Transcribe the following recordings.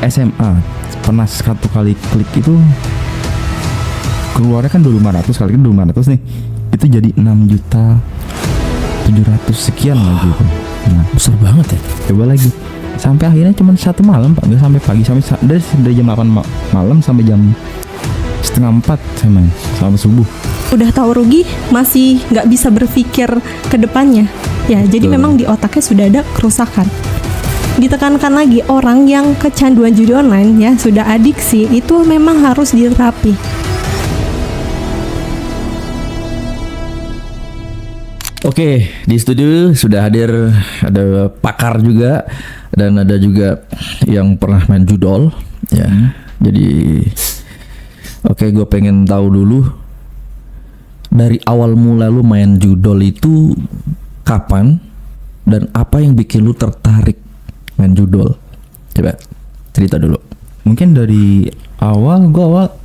SMA pernah satu kali klik itu keluarnya kan 2.500, kali kan 2.500 nih, itu jadi 6.700.000 sekian lagi itu. Nah, besar banget ya. coba lagi sampai akhirnya cuma satu malam Pak, nggak sampai pagi, sampai dari jam 8 malam sampai jam setengah 4 sampai subuh. Udah tahu rugi masih nggak bisa berpikir ke depannya ya. Jadi Betul. memang di otaknya sudah ada kerusakan. Ditekankan lagi, orang yang kecanduan judi online ya, sudah adiksi, itu memang harus diterapi. Oke, di studio sudah hadir ada pakar juga dan ada juga yang pernah main judol ya. Jadi oke, gue pengen tahu dulu dari awal mula lu main judol itu kapan dan apa yang bikin lu tertarik main judol? Coba cerita dulu. Mungkin dari awal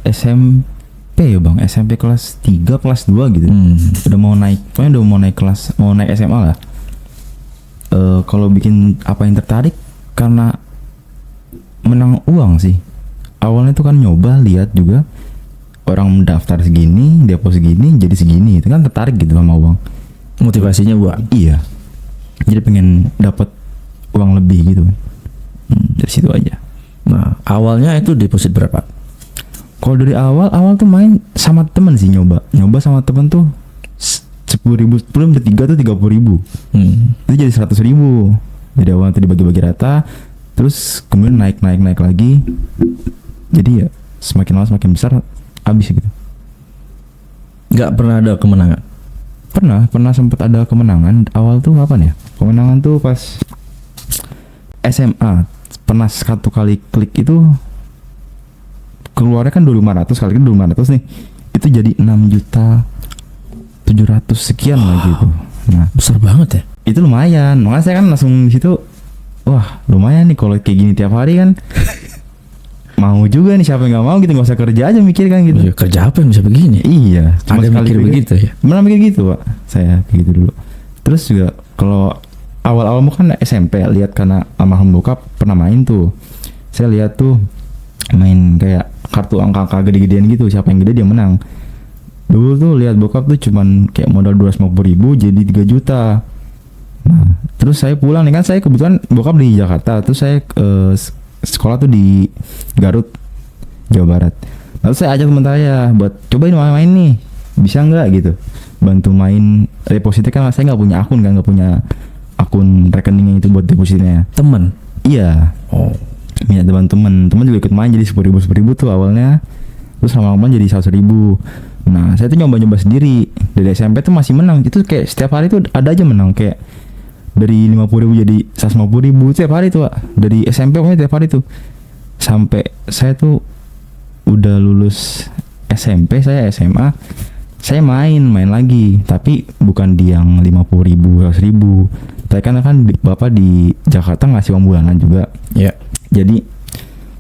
SMP ya Bang, SMP kelas 3, kelas 2 gitu. Udah mau naik, pokoknya udah mau naik kelas, mau naik SMA lah. Kalau bikin apa yang tertarik karena menang uang sih. Awalnya tuh kan nyoba, lihat juga orang mendaftar segini, depo segini, jadi segini, itu kan tertarik gitu sama uang. Motivasinya buat Iya. Jadi pengen dapat uang lebih gitu. Dari situ aja. Nah, awalnya itu deposit berapa? Kalau dari awal tuh main sama temen sih, nyoba sama temen tuh 10.000, belum ketiga tuh 30.000. Itu jadi 100.000. Jadi awal tuh dibagi-bagi rata, terus kemudian naik lagi. Jadi ya semakin lama semakin besar, habis gitu. Nggak pernah ada kemenangan? Pernah sempat ada kemenangan. Awal tuh kapan ya? Kemenangan tuh pas SMA. Pernah satu kali klik itu keluarnya kan 2.500, kali kan 2.500 nih, itu jadi 6.700.000 sekian lagi itu. Nah, Besar banget ya. itu lumayan. Makanya saya kan langsung di situ, wah lumayan nih kalau kayak gini tiap hari kan. Mau juga nih, siapa yang nggak mau gitu, nggak usah kerja aja mikir kan gitu. Ya, kerja apa yang bisa begini? Iya, cuma Ada sekali mikir klik. begitu ya? Benar mikir gitu Pak, saya begitu dulu. Terus juga kalau awal-awal mau kan SMP, lihat karena almarhum bokap pernah main tuh. Saya lihat tuh main kayak kartu angka-angka gede-gedean gitu, siapa yang gede dia menang. Dulu tuh lihat bokap tuh cuman kayak modal 250.000 jadi 3 juta. Nah, terus saya pulang nih kan, saya kebetulan bokap di Jakarta, terus saya sekolah tuh di Garut, Jawa Barat. Lalu saya ajak teman saya buat cobain main nih, bisa nggak gitu, bantu main depositnya kan saya nggak punya akun kan, nggak punya akun rekeningnya itu buat depositnya. Temen? Iya. Oh. Minta teman juga ikut main, jadi 10.000 tuh awalnya, terus lama-lama jadi 100.000. Nah saya tuh nyoba sendiri dari SMP tuh masih menang, itu kayak setiap hari tuh ada aja menang, kayak dari 50.000 jadi 150.000 setiap hari tuh Pak. Dari SMP pokoknya tiap hari tuh sampai saya tuh udah lulus SMP, saya SMA, saya main lagi, tapi bukan di yang 50.000, 100.000. Tapi kan bapak di Jakarta ngasih uang bulanan juga. Ya. Jadi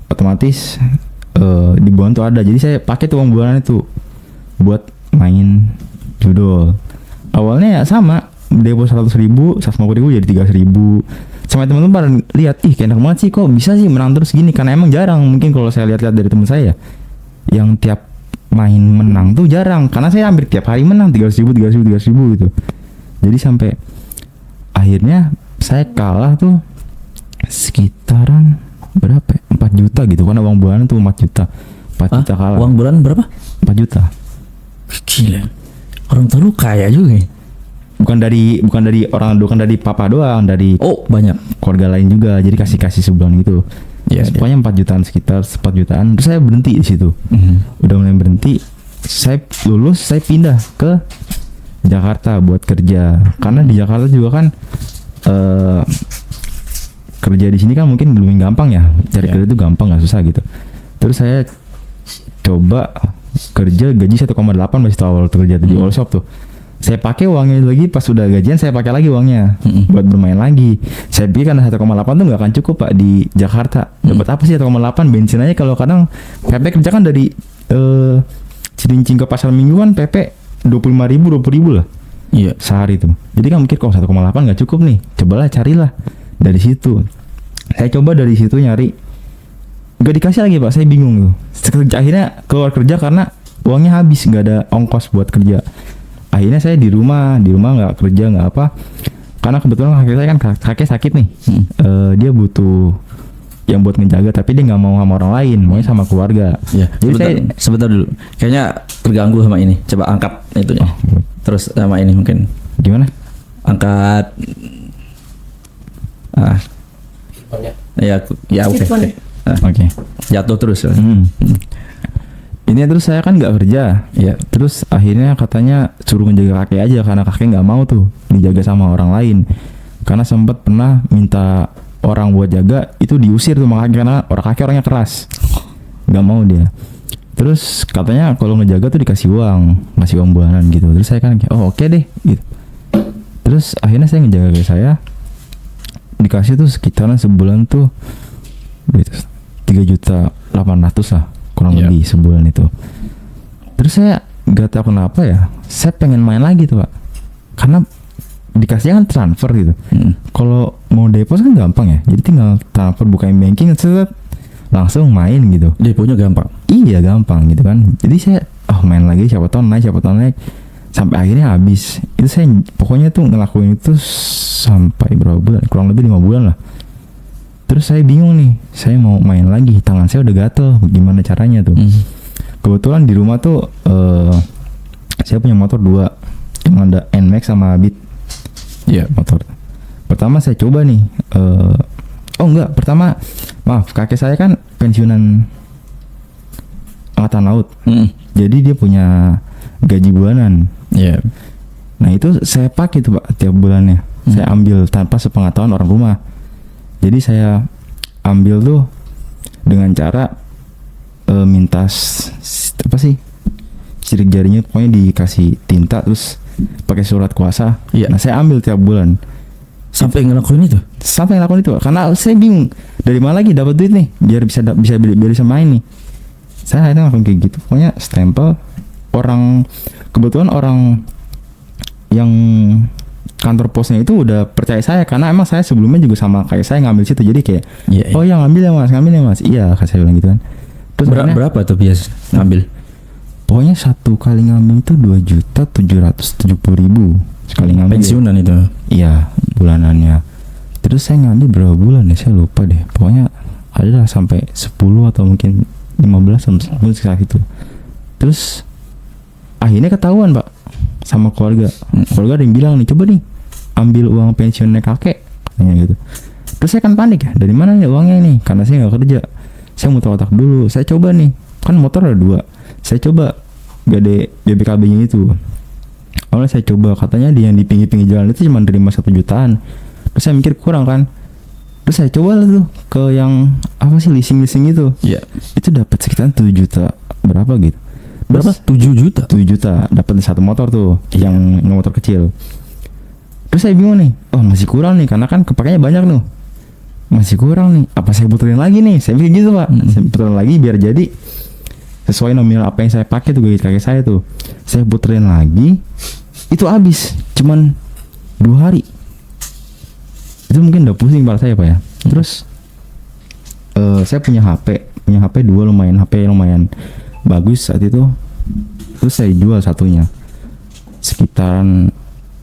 otomatis di bulan tuh ada. Jadi saya pakai tuh uang bulanan itu buat main judol. Awalnya ya sama, depo 100.000, 150.000 jadi 300.000. Sama teman-teman pada lihat, ih kayak enak banget sih, kok bisa sih menang terus gini. Karena emang jarang, mungkin kalau saya lihat-lihat dari teman saya yang tiap main menang tuh jarang. Karena saya hampir tiap hari menang 300.000 gitu. Jadi sampai akhirnya saya kalah tuh sekitaran berapa ya? 4 juta gitu, karena uang bulanan tuh 4 juta. 4 juta kalah. Uang bulan berapa? 4 juta. Gila. Orang tua lu kaya juga ya? Bukan dari papa doang, dari banyak keluarga lain juga. Jadi kasih sebulan gitu. Ya, pokoknya 4 jutaan, sekitar 4 jutaan. Terus saya berhenti di situ. Udah mulai berhenti. Saya lulus, saya pindah ke Jakarta buat kerja. Karena di Jakarta juga kan kerja di sini kan mungkin lebih gampang ya. Cari kerja itu gampang, nggak susah gitu. Terus saya coba kerja gaji 1,8 masih awal kerja di all shop tuh. Saya pakai uangnya lagi, pas udah gajian saya pakai lagi uangnya buat bermain lagi. Saya pikir karena 1,8 tuh nggak akan cukup Pak di Jakarta. Dapat apa sih 1,8? Bensin aja kalau kadang PP kerja kan dari Cilincing ke Pasar Minggu kan PP 25.000, 20.000 lah. Iya. Sehari tuh. Jadi kan mikir kok 1,8 nggak cukup nih. Cobalah carilah dari situ. Saya coba dari situ nyari Gak dikasih lagi Pak, saya bingung tuh. Akhirnya keluar kerja karena uangnya habis, nggak ada ongkos buat kerja. Akhirnya saya di rumah nggak kerja nggak apa, karena kebetulan kakek saya kan kakek sakit nih. Dia butuh yang buat menjaga, tapi dia nggak mau sama orang lain, maunya sama keluarga. Ya, Jadi sebentar dulu. Kayaknya terganggu sama ini. Coba angkat itunya. Terus sama ini mungkin. Gimana? Angkat. Ya oke. Sifon. Oke. Jatuh terus. Ini terus saya kan nggak kerja, Ya. terus akhirnya katanya suruh menjaga kakek aja karena kakek nggak mau tuh dijaga sama orang lain. Karena sempat pernah minta orang buat jaga, itu diusir tuh makanya karena kakek orangnya keras, nggak mau dia. Terus katanya kalau ngejaga tuh dikasih uang bulanan gitu. Terus saya kan kayak oke deh gitu. Terus akhirnya saya ngejaga kakek saya, dikasih tuh sekitaran sebulan tuh 3.800.000 lah kurang lebih sebulan itu. Terus saya gak tahu kenapa ya, saya pengen main lagi tuh Pak, karena dikasihnya kan transfer gitu. Kalau mau deposit kan gampang ya, jadi tinggal transfer buka banking set, langsung main gitu. Deponya gampang. Iya gampang gitu kan. Jadi saya main lagi, siapa tahu naik, sampai akhirnya habis. Itu saya pokoknya tuh ngelakuin itu sampai berapa bulan, kurang lebih 5 bulan lah. Terus saya bingung nih, saya mau main lagi, tangan saya udah gatel, gimana caranya tuh? Kebetulan di rumah tuh saya punya motor 2, yang ada NMAX sama Beat. Iya, motor. Pertama saya coba nih, maaf, kakek saya kan pensiunan angkatan laut, jadi dia punya gaji bulanan. Iya. Nah itu saya pakai tuh Pak tiap bulannya, saya ambil tanpa sepengetahuan orang rumah. Jadi saya ambil tuh dengan cara minta sidik jarinya, pokoknya dikasih tinta terus pakai surat kuasa. Iya. Nah saya ambil tiap bulan. Sampai ngelakuin itu? Sampai ngelakuin itu Pak. Karena saya bingung dari mana lagi dapat duit nih biar bisa main nih. Saya akhirnya ngelakuin kayak gitu. Pokoknya stempel kebetulan orang yang kantor posnya itu udah percaya saya karena emang saya sebelumnya juga sama kayak saya ngambil situ, jadi kayak yang ngambil ya mas, iya saya bilang gitu kan. Terus berapa tuh biasa ngambil? Pokoknya satu kali ngambil itu 2.770.000 sekali ngambil. Pensiunan itu? Iya bulanannya. Terus saya ngambil berapa bulan ya, saya lupa deh, pokoknya ada lah sampai 10 atau mungkin 15 sampai sekitar itu. Terus akhirnya ketahuan Pak sama keluarga ada yang bilang nih, coba nih ambil uang pensiunnya kakek katanya gitu. Terus saya kan panik ya, dari mana nih uangnya nih, karena saya nggak kerja. Saya muter otak dulu, saya coba nih, kan motor ada 2, saya coba gade BPKB-nya itu. Awalnya saya coba, katanya dia yang di pinggir-pinggir jalan itu cuma nerima 1 jutaan. Terus saya mikir kurang kan, terus saya coba lah tuh ke yang leasing itu. Iya. Itu dapat sekitar 7 juta berapa gitu. Berapa? 7 juta? 7 juta dapat 1 motor tuh, yang motor kecil. Terus saya bingung nih, masih kurang nih, karena kan kepakainya banyak tuh, masih kurang nih, apa saya puterin lagi nih, saya pikir gitu Pak. Saya puterin lagi biar jadi sesuai nominal apa yang saya pakai tuh gaji kakek saya tuh. Saya puterin lagi, itu habis cuman 2 hari. Itu mungkin udah pusing kepala saya Pak ya. Terus saya punya HP 2 lumayan bagus saat itu. Terus saya jual satunya sekitaran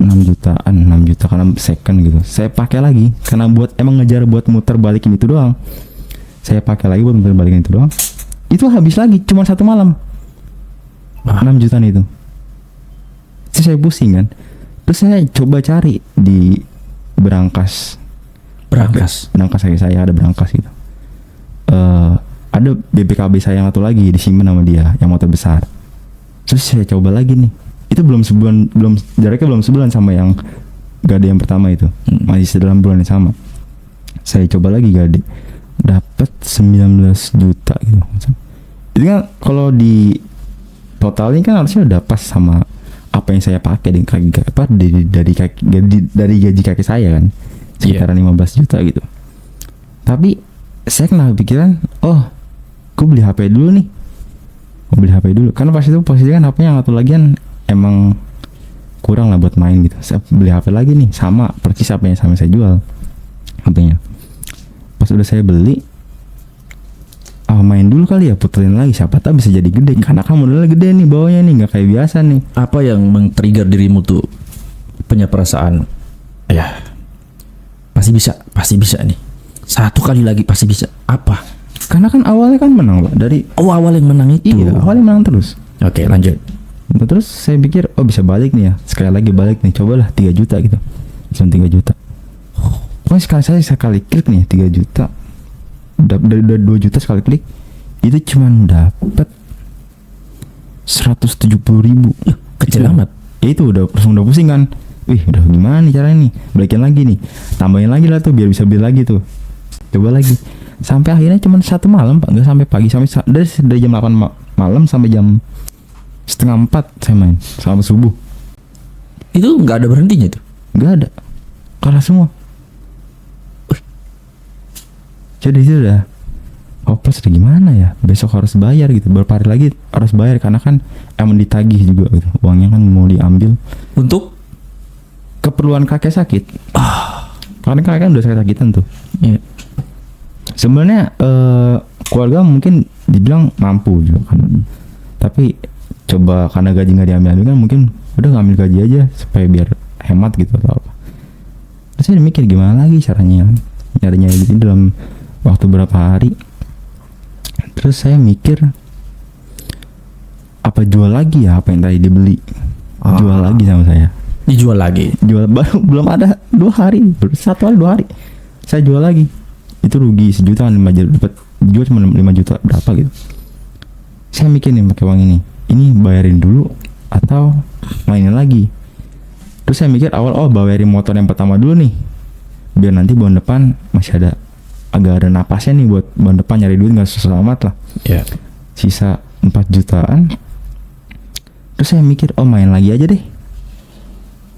6 juta karena second gitu. Saya pakai lagi karena emang ngejar buat muter balikin itu doang. Saya pakai lagi buat muter balikin itu doang. Itu habis lagi cuma 1 malam. 6 jutaan itu. Terus saya pusing kan. Terus saya coba cari di berangkas kayak saya ada berangkas gitu. Ada BPKB saya yang satu lagi disimpan sama dia yang motor besar. Terus saya coba lagi nih, itu jaraknya belum sebulan sama yang gade yang pertama itu, masih dalam bulan yang sama. Saya coba lagi gade, dapat 19 juta gitu. Itu kan kalau di totalnya kan harusnya udah pas sama apa yang saya pakai dari gaji kaki saya kan, sekitaran 15 juta gitu. Tapi saya kena pikiran, gue beli HP dulu nih. Karena pas itu posisinya kan HP yang satu lagi kan emang kurang lah buat main gitu. Saya beli HP lagi nih, sama persis HP yang sama saya jual HP-nya. Pas udah saya beli, main dulu kali ya, puterin lagi, siapa tahu bisa jadi gede. Karena kan modalnya gede nih bawahnya nih, nggak kayak biasa nih. Apa yang men-trigger dirimu tuh punya perasaan ya pasti bisa nih, satu kali lagi pasti bisa? Apa? Karena kan awalnya kan menang Pak, dari awal yang menang itu. iya awalnya menang terus. Oke, lanjut. Nah, terus saya pikir oh bisa balik nih ya, sekali lagi balik nih, cobalah 3 juta gitu, cuma 3 juta. Pokoknya sekali klik nih 3 juta, dari 2 juta sekali klik itu cuma dapat 170.000. Kecil amat. Ya itu udah pusing kan. Wih udah gimana nih caranya nih, balikin lagi nih, tambahin lagi lah tuh biar bisa beli lagi tuh, coba lagi. Sampai akhirnya cuma 1 malam Pak, nggak sampai pagi, sampai dari jam 8 malam sampai jam 3:30 saya main sampai subuh. Itu nggak ada berhentinya tuh? Nggak ada, kalah semua. Jadi itu udah hopeless, udah gimana ya, besok harus bayar gitu, beberapa hari lagi harus bayar karena kan emang ditagih juga gitu, uangnya kan mau diambil Untuk keperluan kakek sakit. Karena kakek kan udah sakit-sakitan tuh. ya. Sebenarnya keluarga mungkin dibilang mampu juga kan, tapi coba karena gaji nggak diambil kan, mungkin udah ngambil gaji aja supaya biar hemat gitu atau apa. Terus saya mikir gimana lagi caranya nyarinya gitu dalam waktu berapa hari. Terus saya mikir apa jual lagi ya apa yang tadi dibeli, jual lagi sama saya. Dijual lagi. Jual baru belum ada 2 hari, 1 hari 2 hari saya jual lagi. Itu rugi 1 juta kan, 5 juta dapat, jual cuma 5 juta berapa gitu. Saya mikir nih pakai uang ini bayarin dulu atau mainin lagi. Terus saya mikir awal bayarin motor yang pertama dulu nih, biar nanti bulan depan masih ada agak ada napasnya nih buat bulan depan nyari duit, nggak susah amat lah. Ya. Sisa 4 jutaan. Terus saya mikir main lagi aja deh,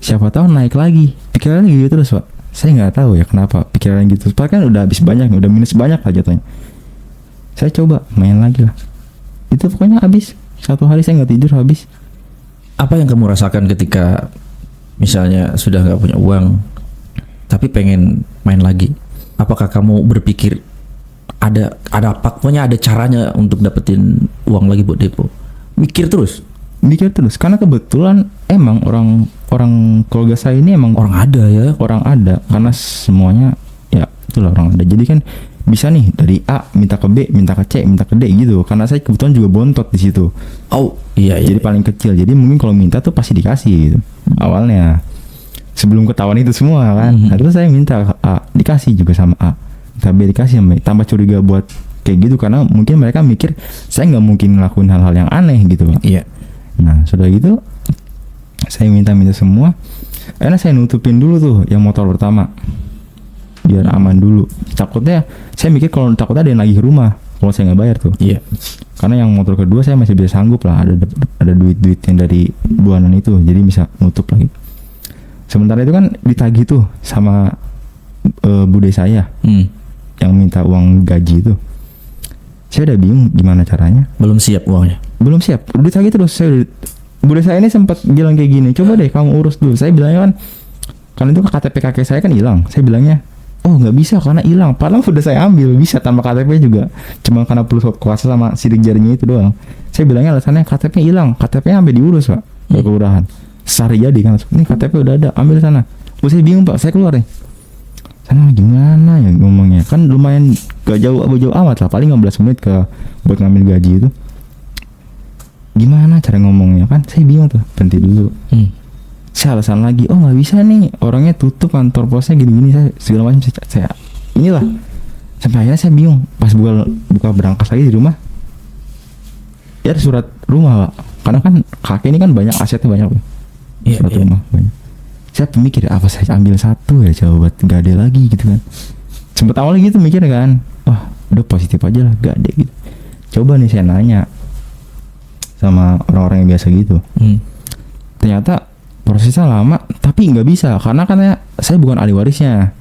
siapa tahu naik lagi. Pikirannya gitu terus Pak. Saya nggak tahu ya kenapa pikiran gitu. Padahal kan udah habis banyak, udah minus banyak lah jatuhnya. Saya coba main lagi lah. Itu pokoknya habis 1 hari saya nggak tidur habis. Apa yang kamu rasakan ketika misalnya sudah nggak punya uang tapi pengen main lagi? Apakah kamu berpikir ada pokoknya ada caranya untuk dapetin uang lagi buat depo? Mikir terus karena kebetulan emang orang keluarga saya ini emang orang ada karena semuanya ya itulah orang ada. Jadi kan bisa nih dari A minta ke B, minta ke C, minta ke D gitu. Karena saya kebetulan juga bontot di situ. Iya. Jadi paling kecil. Jadi mungkin kalau minta tuh pasti dikasih gitu. Awalnya sebelum ketahuan itu semua kan. Nah, terus saya minta A, dikasih juga sama A. Minta B, dikasih sama B. Tambah curiga buat kayak gitu karena mungkin mereka mikir saya nggak mungkin ngelakuin hal-hal yang aneh gitu Pak. Iya. Nah sudah gitu saya minta semua. Karena saya nutupin dulu tuh yang motor pertama biar aman dulu. Takutnya saya mikir kalau takutnya ada yang lagi ke rumah kalau saya nggak bayar tuh. Iya. Karena yang motor kedua saya masih bisa sanggup lah, ada duit yang dari bulanan itu, jadi bisa nutup lagi. Sementara itu kan ditagih tuh sama bude saya yang minta uang gaji itu. Saya udah bingung gimana caranya. Belum siap uangnya. Belum siap. Udah ditagih terus. Bude saya ini sempat bilang kayak gini, coba deh kamu urus dulu. Saya bilangnya kan itu KTP kakek saya kan hilang. Saya bilangnya nggak bisa karena hilang. Padahal udah saya ambil, bisa tanpa KTP juga. Cuma karena perlu kuasa sama sidik jarinya itu doang. Saya bilangnya alasannya KTP hilang. KTP-nya sampai diurus Pak ke kelurahan. Sehari jadi kan. Ini KTP udah ada, ambil sana. Saya bingung Pak, saya keluar nih. Sana gimana ya ngomongnya? Kan lumayan gak jauh amat lah, paling 15 menit buat ngambil gaji itu. Gimana cara ngomongnya kan? Saya bingung tuh, berhenti dulu. Saya alasan lagi, nggak bisa nih, orangnya tutup kantor posnya gini-gini, saya segala macam saya inilah. Sampai akhirnya saya bingung, pas buka berangkas lagi di rumah, ya ada surat rumah Pak. Karena kan kakek ini kan banyak asetnya banyak Pak. Surat rumah banyak. Saya mikir apa saya ambil satu ya coba buat gade lagi gitu kan. Sempet awalnya gitu mikir kan, udah positif aja lah gade gitu. Coba nih saya nanya sama orang-orang yang biasa gitu. Ternyata prosesnya lama tapi nggak bisa karena saya bukan ahli warisnya.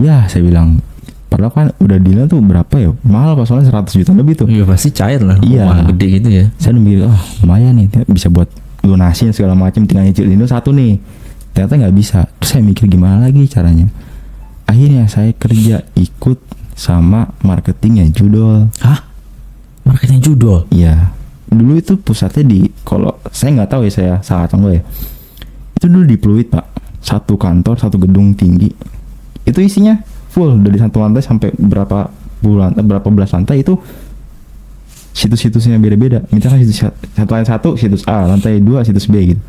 Ya saya bilang padahal kan udah dealnya tuh berapa ya, mahal Pak, soalnya 100 juta lebih tuh. Iya pasti cair lah. Iya gede gitu ya. Saya mikir lumayan nih bisa buat lunasin segala macam, tinggal nyicil ini satu nih. Ternyata nggak bisa. Terus saya mikir gimana lagi caranya. Akhirnya saya kerja ikut sama marketingnya Judol. Main judol. Iya. Dulu itu pusatnya kalau saya nggak tahu ya, saya salah atau enggak ya. Itu dulu di Pluit, Pak. Satu kantor, satu gedung tinggi. Itu isinya full dari satu lantai sampai berapa belas lantai itu situs-situsnya beda-beda. Misalkan situs A, lantai 2 situs B gitu.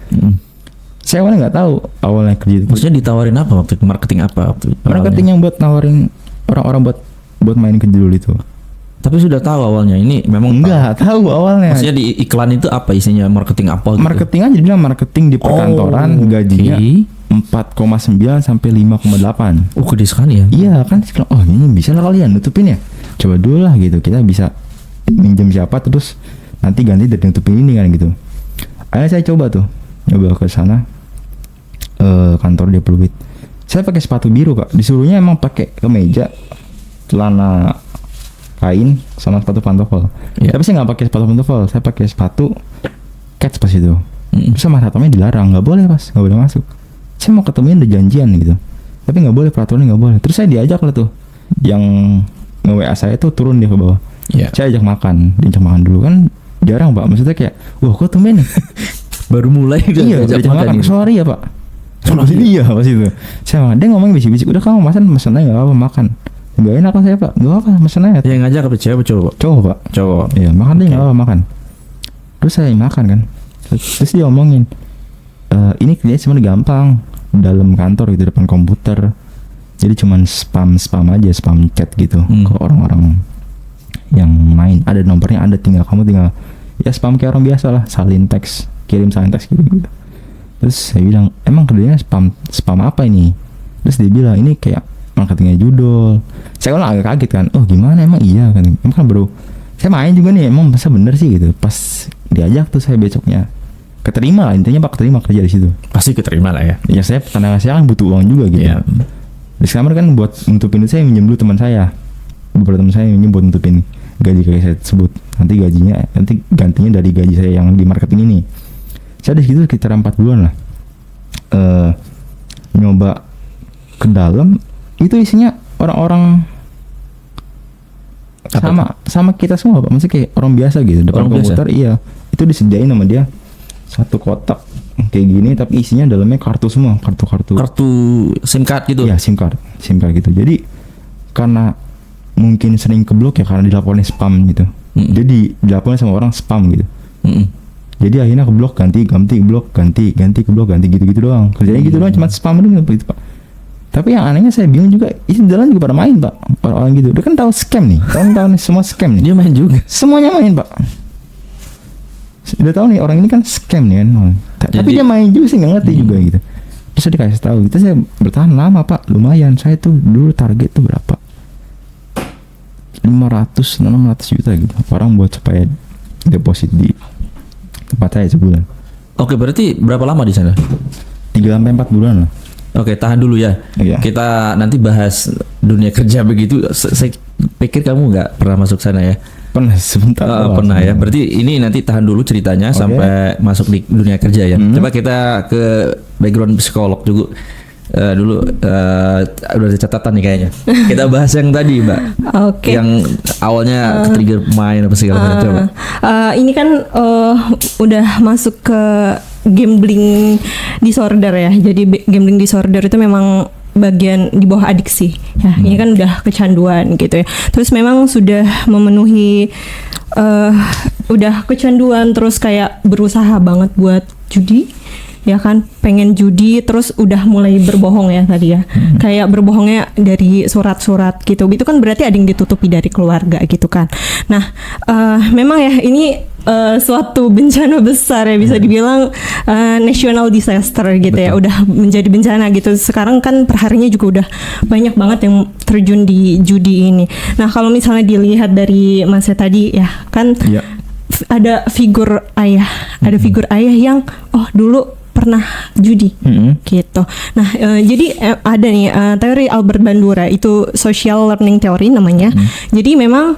Saya awalnya nggak tahu awalnya kerja itu. Maksudnya ditawarin apa waktu itu? Marketing apa waktu itu? Marketing yang buat nawarin orang-orang buat main ke judul itu. Tapi sudah tahu awalnya ini memang Enggak tahu awalnya. Maksudnya di iklan itu apa isinya, marketing apa gitu? Marketing aja bilang marketing di perkantoran, gajinya 4,9 sampai 5,8. Oh, gede sekali ya. Iya kan, oh ini bisa lah kalian nutupin ya. Coba dulu lah gitu, kita bisa minjem siapa terus nanti ganti dari nutupin ini kan gitu. Akhirnya saya coba ke sana, kantor di Pluit. Saya pakai sepatu biru, Kak. Disuruhnya emang pakai kemeja, celana kain sama sepatu pantofel. Yeah. Tapi saya nggak pakai sepatu pantofel, saya pakai sepatu kets pas itu. Terus sama satpamnya dilarang, nggak boleh pas, nggak boleh masuk. Saya mau ketemuin udah janjian gitu, tapi nggak boleh, peraturannya nggak boleh. Terus saya diajak lah tuh, yang nge-WA saya tuh turun dia ke bawah. Yeah. Saya diajak makan dulu kan jarang, Pak. Maksudnya kayak, wah kok tumben nih. Baru mulai Iya, diajak makan. Sorry ya, Pak. Iya pas itu. Saya makan, dia ngomong bisik-bisik, udah kamu makan aja nggak apa makan. Gak enak lah saya, Pak. Gak apa, pesan aja. Yang ngajak apa cewek apa cowok? Cowok, Pak. Cowok. Iya, makan deh, gak apa makan. Terus saya makan kan. Terus dia omongin, ini kerjanya sebenarnya gampang, dalam kantor gitu, depan komputer. Jadi cuman spam aja, spam chat gitu ke orang-orang yang main. Ada nomornya, ada, kamu tinggal ya spam kayak orang biasa lah, kirim salin teks gitu. Terus saya bilang, emang kerjanya spam apa ini? Terus dia bilang, ini kayak marketingnya judul. Saya kan agak kaget kan, oh gimana emang iya kan, emang kan bro saya main juga nih, emang masa bener sih gitu. Pas diajak tuh saya besoknya keterima lah, intinya Pak, keterima kerja di situ. Pasti keterima lah ya. Ya saya karena saya kan butuh uang juga gitu. Yeah. Disclaimer kan buat nutupin itu saya minjem dulu teman saya, beberapa teman saya minjem buat nutupin gaji kayak saya sebut. Nanti gantinya dari gaji saya yang di marketing ini. Saya di situ sekitar 4 bulan lah. Nyoba ke dalam. Itu isinya orang-orang sama kita semua, Pak. Maksudnya kayak orang biasa gitu, depan komputer. Iya, itu disediain sama dia satu kotak kayak gini, tapi isinya dalamnya kartu semua, kartu SIM card gitu. Iya, SIM card gitu. Jadi karena mungkin sering keblok ya, karena dilaporin spam gitu. Jadi dilaporin sama orang spam gitu. Jadi akhirnya keblok, ganti keblok, ganti keblok, ganti gitu doang. Kerjanya gitu doang, cuma spam doang gitu, Pak. Tapi yang anehnya saya bingung juga, isi jalan juga pada main, Pak. Orang-orang gitu. Dia kan tahu scam nih. Tahu nih semua scam nih. Dia main juga. Semuanya main, Pak. Udah tahu nih orang ini kan scam nih kan. Tapi dia main juga sih, nggak ngerti juga gitu. Terus saya dikasih tahu. Itu saya bertahan lama, Pak. Lumayan. Saya tuh dulu target tuh berapa? 500-600 juta gitu. Orang buat supaya deposit di tempat saya sebulan. Oke, berarti berapa lama di sana? 3-4 bulan lah. Oke, tahan dulu ya. Iya. Kita nanti bahas dunia kerja begitu. Saya pikir kamu nggak pernah masuk sana ya. Pernah sebentar. Pernah ya. Berarti ini nanti tahan dulu ceritanya sampai masuk di dunia kerja ya. Coba kita ke background psikolog juga. Dulu udah ada catatan nih kayaknya. Kita bahas yang tadi, Mbak. Oke. Yang awalnya ke-trigger main apa segala macam. Coba. Ini kan udah masuk ke gambling disorder ya. Jadi gambling disorder itu memang bagian di bawah adiksi ya. Ini kan udah kecanduan gitu ya. Terus memang sudah memenuhi udah kecanduan, terus kayak berusaha banget buat judi ya kan, pengen judi, terus udah mulai berbohong ya tadi ya. Kayak berbohongnya dari surat-surat gitu. Itu kan berarti ada yang ditutupi dari keluarga gitu kan. Nah, memang ya ini suatu bencana besar ya, bisa dibilang national disaster gitu. Betul. Ya, udah menjadi bencana gitu. Sekarang kan perharinya juga udah banyak banget yang terjun di judi ini. Nah, kalau misalnya dilihat dari Mas tadi ya kan, ada figur ayah, figur ayah yang dulu pernah judi gitu. Nah, jadi ada nih teori Albert Bandura, itu social learning theory namanya. Jadi memang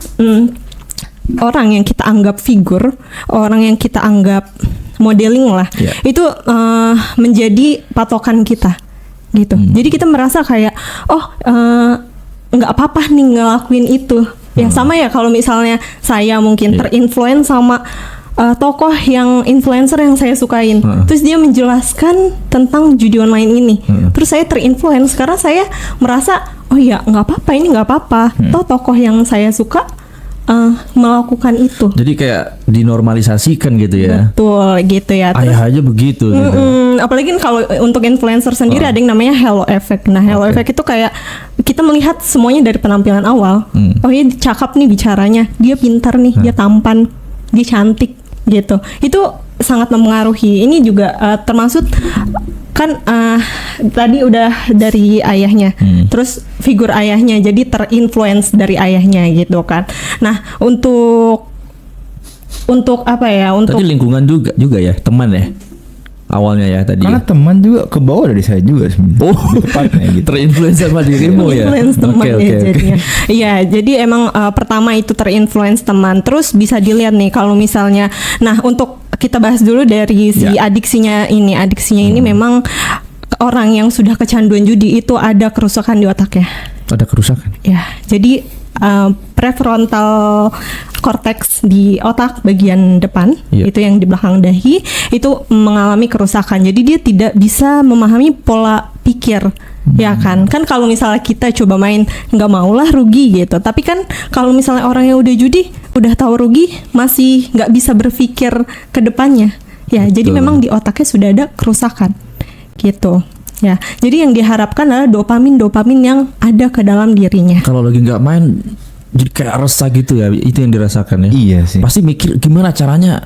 orang yang kita anggap figur, orang yang kita anggap modeling lah, itu menjadi patokan kita gitu. Jadi kita merasa kayak nggak apa-apa nih ngelakuin itu Ya sama ya kalau misalnya saya mungkin terinfluence sama tokoh yang influencer yang saya sukain, terus dia menjelaskan tentang judi online ini, terus saya terinfluence karena saya merasa oh ya nggak apa-apa, ini nggak apa-apa, toh tokoh yang saya suka melakukan itu. Jadi kayak dinormalisasikan gitu ya. Betul gitu ya. Terus, Ayah aja begitu. Gitu. Apalagi kalau untuk influencer sendiri ada yang namanya halo effect. Nah halo effect itu kayak kita melihat semuanya dari penampilan awal. Oh ya cakep nih bicaranya, dia pintar nih, dia tampan, dia cantik gitu. Itu sangat mempengaruhi. Ini juga termasuk kan tadi udah dari ayahnya, terus figur ayahnya, jadi terinfluence dari ayahnya gitu kan. Nah untuk apa ya? Untuk tadi lingkungan juga ya, teman ya awalnya ya tadi. Karena teman juga ke bawah dari saya juga sebenarnya. Oh, tepatnya gitu. terinfluence sama dirimu ya. Influence teman Oke. jadinya. Iya, jadi emang pertama itu terinfluence teman. Terus bisa dilihat nih kalau misalnya, nah untuk kita bahas dulu dari si adiksinya ini. Adiksinya ini memang orang yang sudah kecanduan judi itu ada kerusakan di otaknya. Ada kerusakan. Ya, jadi prefrontal cortex di otak bagian depan, itu yang di belakang dahi, itu mengalami kerusakan. Jadi dia tidak bisa memahami pola pikir. Ya kan kalau misalnya kita coba main nggak maulah rugi gitu, tapi kan kalau misalnya orang yang udah judi udah tahu rugi masih nggak bisa berpikir ke depannya ya. Betul. Jadi memang di otaknya sudah ada kerusakan gitu ya. Jadi yang diharapkan adalah dopamin yang ada ke dalam dirinya. Kalau lagi nggak main jadi kayak resah gitu ya, itu yang dirasakan ya. Iya sih. Pasti mikir gimana caranya,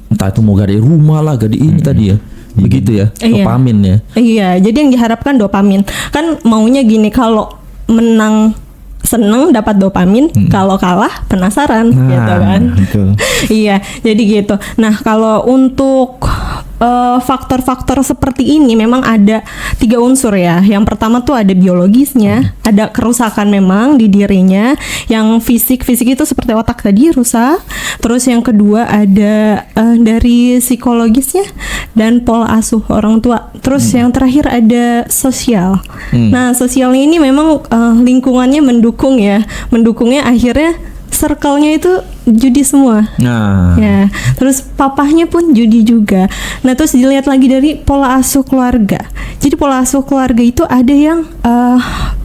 entah itu mau gadi rumah lah, gadi ini tadi ya. Begitu ya, dopamin ya. Iya, jadi yang diharapkan dopamin. Kan maunya gini, kalau menang seneng dapat dopamin, kalau kalah penasaran gitu kan. Betul. Iya, jadi gitu. Nah, kalau untuk faktor-faktor seperti ini memang ada 3 unsur ya. Yang pertama tuh ada biologisnya, ada kerusakan memang di dirinya. Yang fisik itu seperti otak tadi rusak. Terus yang kedua ada dari psikologisnya dan pola asuh orang tua. Terus yang terakhir ada sosial. Nah, sosialnya ini memang lingkungannya mendukung ya. Mendukungnya akhirnya circle-nya itu judi semua. Nah, ya. Terus papahnya pun judi juga. Nah, terus dilihat lagi dari pola asuh keluarga. Jadi pola asuh keluarga itu ada yang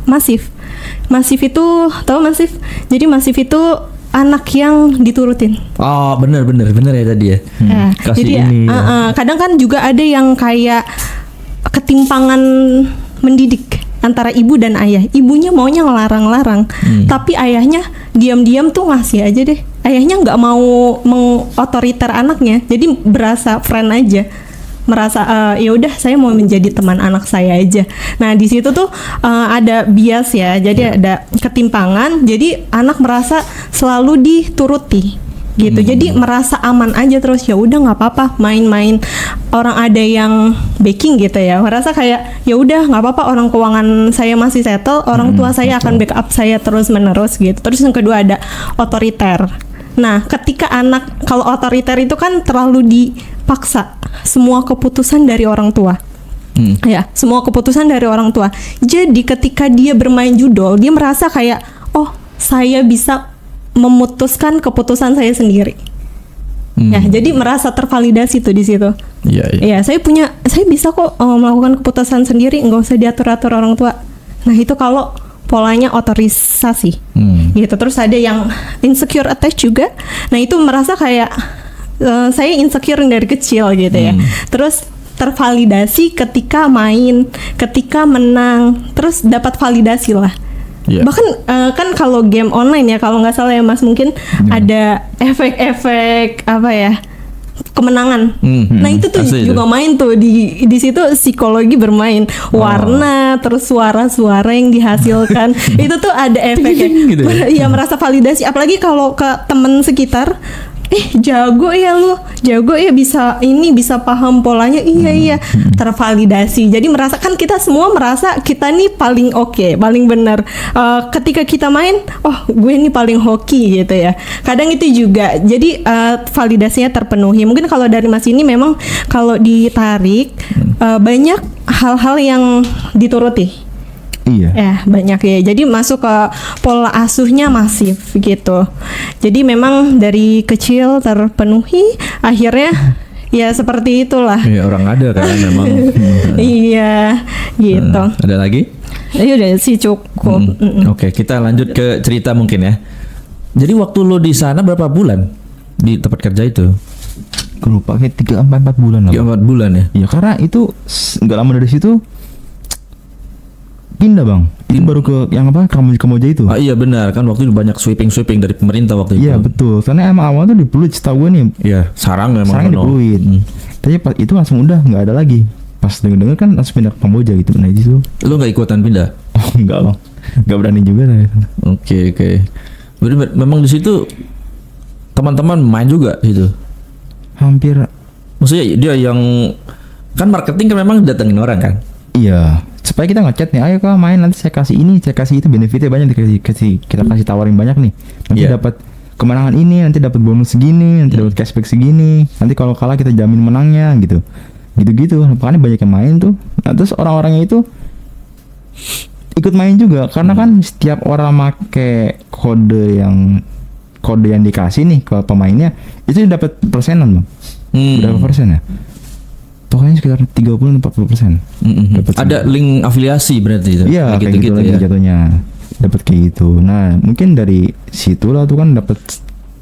masif. Masif itu tahu masif? Jadi masif itu anak yang diturutin. oh bener ya tadi ya. Kasih Jadi ini. kadang kan juga ada yang kayak ketimpangan mendidik antara ibu dan ayah. Ibunya maunya ngelarang-larang, tapi ayahnya diam-diam tuh ngasih aja deh. Ayahnya nggak mau mengotoriter anaknya, jadi berasa friend aja, merasa ya udah saya mau menjadi teman anak saya aja. Nah di situ tuh ada bias ya, jadi ada ketimpangan. Jadi anak merasa selalu dituruti gitu, jadi merasa aman aja terus, ya udah nggak apa-apa main-main. Orang ada yang backing gitu ya, merasa kayak ya udah nggak apa-apa, orang keuangan saya masih settle, orang tua saya akan backup saya terus menerus gitu. Terus yang kedua ada otoriter. Nah ketika anak, kalau otoriter itu kan terlalu dipaksa, semua keputusan dari orang tua. Ya, semua keputusan dari orang tua. Jadi ketika dia bermain judol, dia merasa kayak oh saya bisa memutuskan keputusan saya sendiri. Ya, jadi merasa tervalidasi tuh di situ. Iya. Ya, saya bisa kok melakukan keputusan sendiri, nggak usah diatur-atur orang tua. Nah, itu kalau polanya otorisasi. Gitu. Terus ada yang insecure attach juga. Nah, itu merasa kayak saya insecure dari kecil gitu ya. Terus tervalidasi ketika main, ketika menang, terus dapat validasi lah. Bahkan kan kalau game online ya, kalau nggak salah ya Mas, mungkin ada efek-efek apa ya, kemenangan. Nah itu tuh juga main tuh di situ, psikologi bermain, warna, terus suara-suara yang dihasilkan itu tuh ada efeknya. Gitu ya? Ya merasa validasi, apalagi kalau ke temen sekitar. Jago ya lu, jago ya, bisa paham polanya, iya tervalidasi. Jadi merasakan, kita semua merasa kita nih paling oke, paling benar. Ketika kita main, oh gue nih paling hoki gitu ya. Kadang itu juga, jadi validasinya terpenuhi. Mungkin kalau dari Mas ini memang kalau ditarik banyak hal-hal yang dituruti. Iya. Ya banyak ya. Jadi masuk ke pola asuhnya masif gitu. Jadi memang dari kecil terpenuhi, akhirnya ya seperti itulah. Iya, orang ada kan memang. Iya gitu. Ada lagi? Ya udah sih cukup. Oke, kita lanjut ke cerita mungkin ya. Jadi waktu lo di sana berapa bulan di tempat kerja itu? Gue lupa kayak 3-4 bulan lah. 4 bulan ya. Ya karena itu nggak lama dari situ pindah bang. Itu baru ke yang apa Kamboja itu. Ah, iya benar kan waktu itu banyak sweeping dari pemerintah waktu itu. Iya betul. Karena emang awal tuh di Pluit, setahu gue nih. Iya, sarang memang. Sarang di Pluit. Tapi pas itu langsung udah nggak ada lagi. Pas denger kan langsung pindah ke Kamboja gitu. Nah itu. Lo nggak ikutan pindah? Oh enggak bang. Nggak berani juga saya. Oke. Berarti memang di situ teman-teman main juga gitu. Hampir. Maksudnya dia yang kan marketing kan memang datengin orang kan. Iya. Supaya kita ngechat nih, ayo kak main nanti saya kasih ini, saya kasih itu, benefitnya banyak kita kasih tawarin banyak nih. Nanti dapat kemenangan ini, nanti dapat bonus segini, nanti dapat cashback segini. Nanti kalau kalah kita jamin menangnya gitu. Gitu-gitu. Makanya banyak yang main tuh. Nah, terus orang-orangnya itu ikut main juga karena kan setiap orang make kode yang dikasih nih ke pemainnya itu dapat persenan bang. Berapa persen ya? Pokoknya sekitar 30-40%. Ada link afiliasi berarti itu. Iya kayak gitu lagi jatuhnya. Dapat kayak gitu. Nah mungkin dari situ lah tuh kan dapat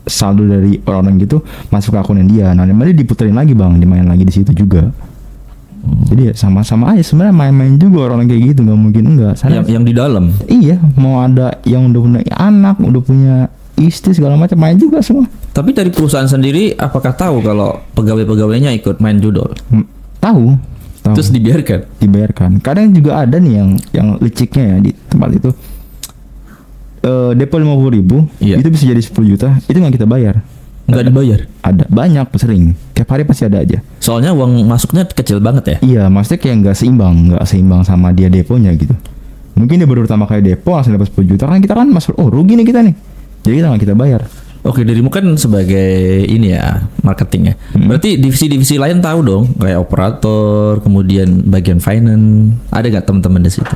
saldo dari orang-orang gitu masuk ke akunnya dia. Nah dia diputerin lagi bang, dimain lagi di situ juga. Jadi ya sama-sama aja sebenarnya main-main juga orang kayak gitu, nggak mungkin enggak. Yang di dalam. Iya, mau ada yang udah punya anak, udah punya istri segala macam main juga semua. Tapi dari perusahaan sendiri apakah tahu kalau pegawai-pegawainya ikut main judol? Tahu. Terus dibiarkan. Kadang juga ada nih yang liciknya ya di tempat itu. Depo 50.000 itu bisa jadi 10 juta, itu nggak kita bayar. Nggak dibayar? Ada, banyak, sering. Tiap hari pasti ada aja. Soalnya uang masuknya kecil banget ya? Iya, maksudnya kayak nggak seimbang sama dia deponya gitu. Mungkin dia baru pertama kali depo langsung dapat 10 juta, kan kita kan masuk, rugi nih kita nih. Jadi kita nggak kita bayar. Oke, dirimu kan sebagai ini ya marketing ya. Berarti divisi-divisi lain tahu dong, kayak operator, kemudian bagian finance. Ada nggak teman-teman di situ?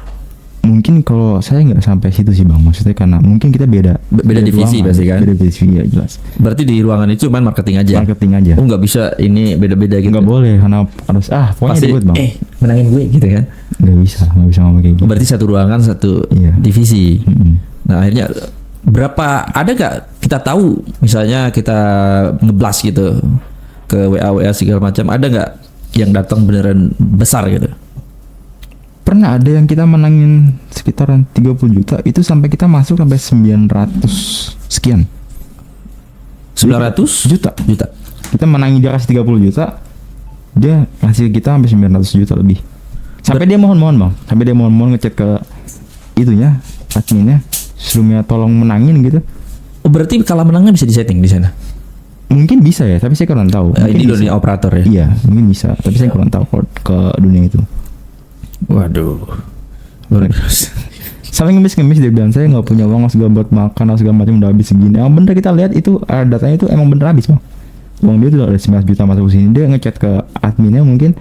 Mungkin kalau saya nggak sampai situ sih bang, maksudnya karena mungkin kita beda divisi pasti kan? Beda divisi ya jelas. Berarti di ruangan itu cuma marketing aja. Marketing aja. Oh nggak bisa ini beda-beda gitu. Nggak boleh karena harus pokoknya pasti disebut bang. Menangin gue gitu kan? Nggak bisa ngomong kayak gitu. Berarti satu ruangan satu divisi. Nah akhirnya berapa ada gak kita tahu misalnya kita ngeblas gitu ke WA segala macam, ada nggak yang datang beneran besar gitu? Pernah ada yang kita menangin sekitaran 30 juta itu sampai kita masuk sampai 900 sekian 900 juta. Kita menangin dia kasih 30 juta, dia kasih kita sampai 900 juta lebih. Sampai dia mohon bang, sampai dia mohon ngechat ke itunya adminnya, sebelumnya tolong menangin gitu. Oh berarti kalau menangnya bisa disetting di sana? Mungkin bisa ya, tapi saya kurang tahu. Ini dunia operator ya? Iya, mungkin bisa, tapi saya kurang tahu ke dunia itu. Waduh. Saling ngemis dia bilang saya nggak punya uang segala buat makan segala macam udah habis segini. Yang bener kita lihat itu datanya itu emang bener habis bang. Uang dia tuh udah 19 juta masuk ke sini. Dia ngechat ke adminnya mungkin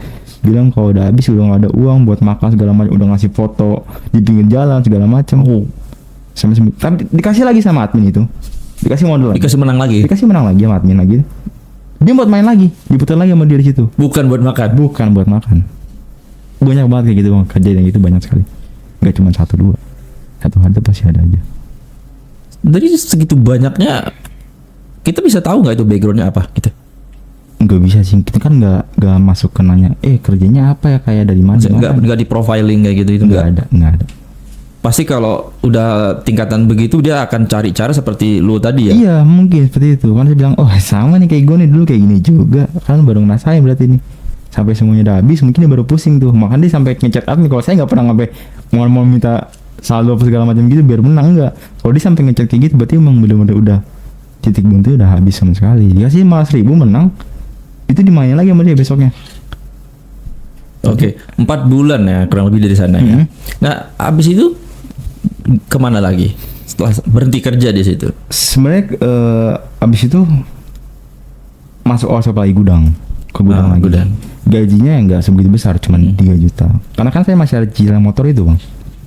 bilang kalau udah habis udah nggak ada uang buat makan segala macam, udah ngasih foto di pinggir jalan segala macam. Tapi dikasih lagi sama admin itu, dikasih modal lagi. Dikasih menang lagi sama admin lagi. Dia buat main lagi, diputar lagi sama dia di situ. Bukan buat makan. Banyak banget kayak gitu bang, kejadian gitu banyak sekali. Gak cuma 1-2, satu hari itu pasti ada aja. Dari segitu banyaknya kita bisa tahu nggak itu backgroundnya apa gitu? Nggak bisa sih, kita kan nggak masuk ke nanya kerjanya apa ya, kayak dari mana. Nggak di profiling kayak gitu itu nggak ada. Pasti kalau udah tingkatan begitu dia akan cari cara seperti lu tadi ya? Iya mungkin seperti itu. Kan saya bilang sama nih kayak gue nih dulu kayak gini juga, kan baru ngerasain berarti nih. Sampai semuanya udah habis, mungkin dia baru pusing tuh. Makanya dia sampai ngechat admin. Kalau saya nggak pernah sampai mau minta saldo apa segala macam gitu biar menang, enggak. Kalau dia sampai ngechat kayak gitu berarti emang bener-bener udah titik buntu udah habis sama sekali. Dia sih malah 1.000 menang, itu dimainin lagi sama dia besoknya. Oke, 4 bulan ya kurang lebih dari sana ya. Nah, abis itu kemana lagi? Setelah berhenti kerja di situ? Sebenarnya abis itu masuk supply gudang. Ke gudang lagi. Gajinya nggak sebegitu besar, cuma 3 juta. Karena kan saya masih ada cicilan motor itu bang.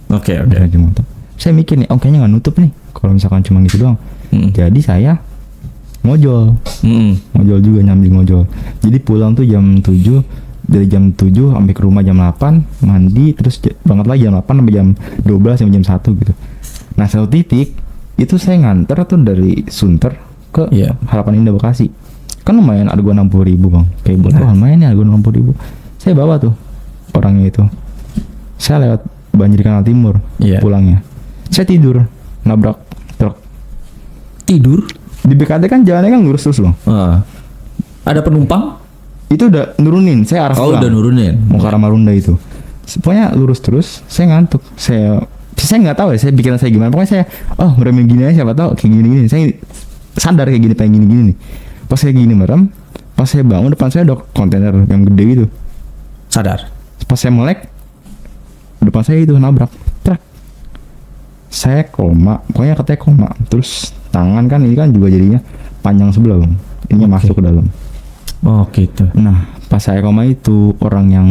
Oke. Ganti motor. Saya mikir nih, oh kayaknya nggak nutup nih kalau misalkan cuma gitu doang. Jadi saya ngojol juga, nyambi ngojol. Jadi pulang tuh jam 7, dari jam 7 sampai ke rumah jam 8, mandi, terus banget lagi jam 8 sampai jam 12 sampai jam 1 gitu. Nah satu titik itu saya nganter tuh dari Sunter ke Harapan Indah Bekasi. Kan lumayan harga 60.000 bang. Kayak buat lumayan ya harga 60.000. Saya bawa tuh orangnya itu. Saya lewat Banjir Kanal Timur pulangnya. Saya tidur nabrak truk. Tidur? Di BKT kan jalannya kan lurus terus bang. Ada penumpang? Itu udah nurunin, saya arah pulang. Udah nurunin. Mau ke arah Marunda itu. Pokoknya lurus terus, saya ngantuk. Saya nggak tahu ya, saya pikiran saya gimana. Pokoknya saya, merem gini aja, siapa tahu kayak gini-gini. Saya sadar kayak gini, pengen gini-gini nih. Pas saya gini merem, pas saya bangun depan saya ada kontainer yang gede gitu. Sadar. Pas saya melek, depan saya itu nabrak truk. Saya koma, pokoknya katanya koma. Terus tangan kan ini kan juga jadinya panjang sebelah bang. Ininya masuk ke dalam. Oh gitu. Nah pas saya koma itu orang yang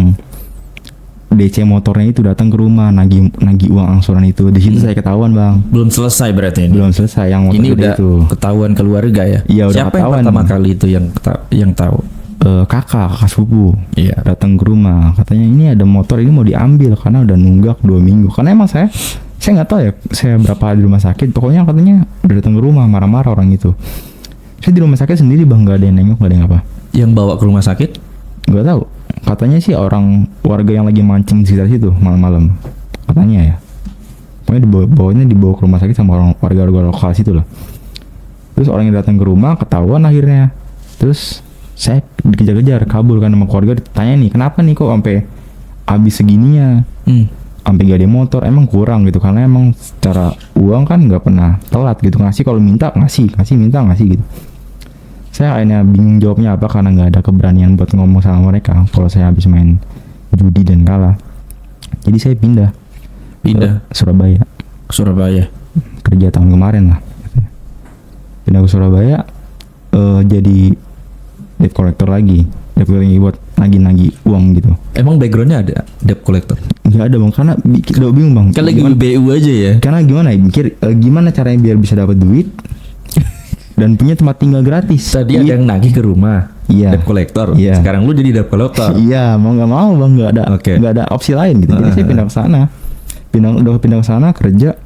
DC motornya itu datang ke rumah nagih uang angsuran itu. Di situ saya ketahuan bang. Belum selesai berarti ini. Belum selesai yang motor ini udah itu. Ketahuan keluarga ya. Iya udah Siapa ketahuan. yang pertama kali itu yang tahu? Kakak sepupu. Iya. Datang ke rumah katanya ini ada motor ini mau diambil karena udah nunggak 2 minggu. Karena emang saya nggak tahu ya saya berapa hari di rumah sakit. Pokoknya katanya udah datang ke rumah marah-marah orang itu. Saya di rumah sakit sendiri bang, nggak ada yang nengok, nggak ada yang apa. Yang bawa ke rumah sakit? Nggak tahu. Katanya sih orang warga yang lagi mancing di sekitar situ malam-malam. Katanya ya. Pokoknya dibawa ke rumah sakit sama orang warga lokal situ lah. Terus orang yang datang ke rumah ketahuan akhirnya. Terus saya dikejar-kejar kabur kan sama keluarga, ditanya nih kenapa nih kok sampai habis segininya. Sampai gak ada motor, emang kurang gitu karena emang secara uang kan nggak pernah telat gitu, ngasih kalau minta ngasih minta ngasih gitu. Saya akhirnya bingung jawabnya apa karena nggak ada keberanian buat ngomong sama mereka kalau saya habis main judi dan kalah. Jadi saya pindah ke Surabaya kerja tahun kemarin lah. Pindah ke Surabaya jadi debt collector lagi buat nagih uang gitu. Emang backgroundnya ada debt collector? Nggak ada bang, karena udah bingung bang. Kan lagi BU aja ya. Karena gimana ya, mikir gimana caranya biar bisa dapat duit dan punya tempat tinggal gratis. Tadi ada yang nagih ke rumah. Iya. Debt collector. Iya. Sekarang lu jadi debt collector. Iya, mau nggak mau bang, nggak ada opsi lain gitu. Jadi saya pindah ke sana. Pindah ke sana kerja.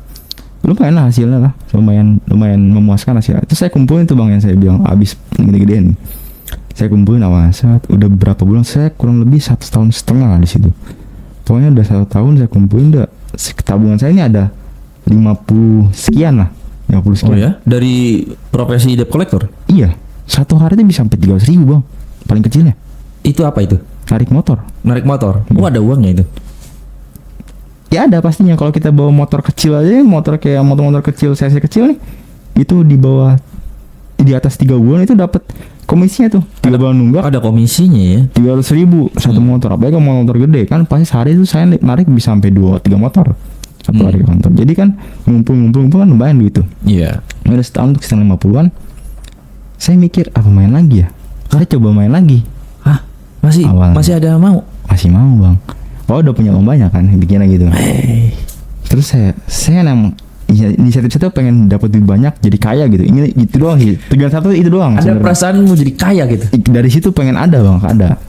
Lumayan lah hasilnya lah, lumayan memuaskan hasilnya. Terus saya kumpulin tuh bang yang saya bilang abis gede-gedean. Saya kumpulin saat udah berapa bulan, saya kurang lebih 1,5 tahun di situ. Pokoknya udah 1 tahun saya kumpulin, udah tabungan saya ini ada 50 sekian lah, 50 sekian. Oh ya? Dari profesi debt collector? Iya, satu hari itu bisa sampai 300.000 bang, paling kecilnya. Itu apa itu? Narik motor. Oh ada uangnya itu? Ya ada pastinya, kalau kita bawa motor kecil aja, motor kecil, CC kecil nih, itu di atas 3 bulan itu dapat komisinya tuh. 3 bulan nunggak ada komisinya ya. 300.000 satu motor. Apalagi kalau motor gede kan pasti sehari itu saya narik bisa sampai 2-3 motor satu hari kantor. Jadi kan ngumpul kan lumayan duit tuh. Iya. Udah setahun untuk sekitar 50-an. Saya mikir apa main lagi ya? Saya coba main lagi. Hah? Masih ada mau? Masih mau bang. Udah punya uang banyak kan bikinnya gitu. Terus saya inisiatif saya tuh pengen dapat duit banyak jadi kaya gitu. Ini itu doang sih. Tujuan satu itu doang. Ada sebenernya perasaan mau jadi kaya gitu. Dari situ pengen ada bang, ada.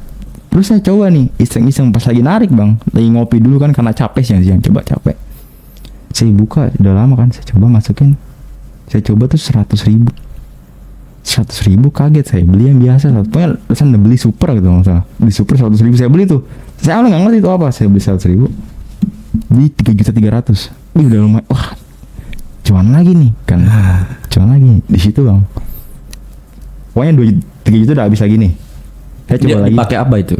Terus saya coba nih iseng-iseng pas lagi narik bang, lagi ngopi dulu kan karena capek sih, coba capek. Saya buka udah lama kan, saya coba masukin. Saya coba tuh 100.000. 100.000 kaget saya beli yang biasa. Pokoknya saya beli super gitu masalah. Beli super 100.000 saya beli tuh. Saya awalnya nggak ngerti itu apa. Saya beli 100.000. Beli 3.300.000. Udah lumayan. Wah, cuan lagi nih kan. Cuan lagi di situ bang. Pokoknya 3 juta udah habis lagi nih. Saya coba lagi. Pakai apa itu?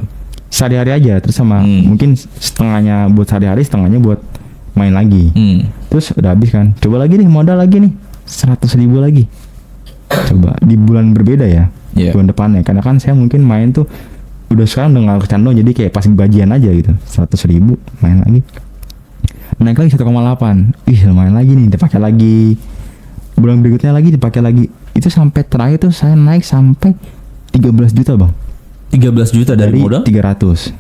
Sehari-hari aja. Terus sama mungkin setengahnya buat sehari-hari, setengahnya buat main lagi. Terus udah habis kan. Coba lagi nih, modal lagi nih 100.000 lagi. Coba di bulan berbeda ya, bulan depannya. Karena kan saya mungkin main tuh udah sekarang udah nggak kecanduan, jadi kayak pas gajian aja gitu. 100.000 main lagi, naik lagi 1,8. Lumayan lagi nih, dipakai lagi. Bulan berikutnya lagi dipakai lagi. Itu sampai terakhir tuh saya naik sampai 13 juta bang. 13 juta dari modal? 300.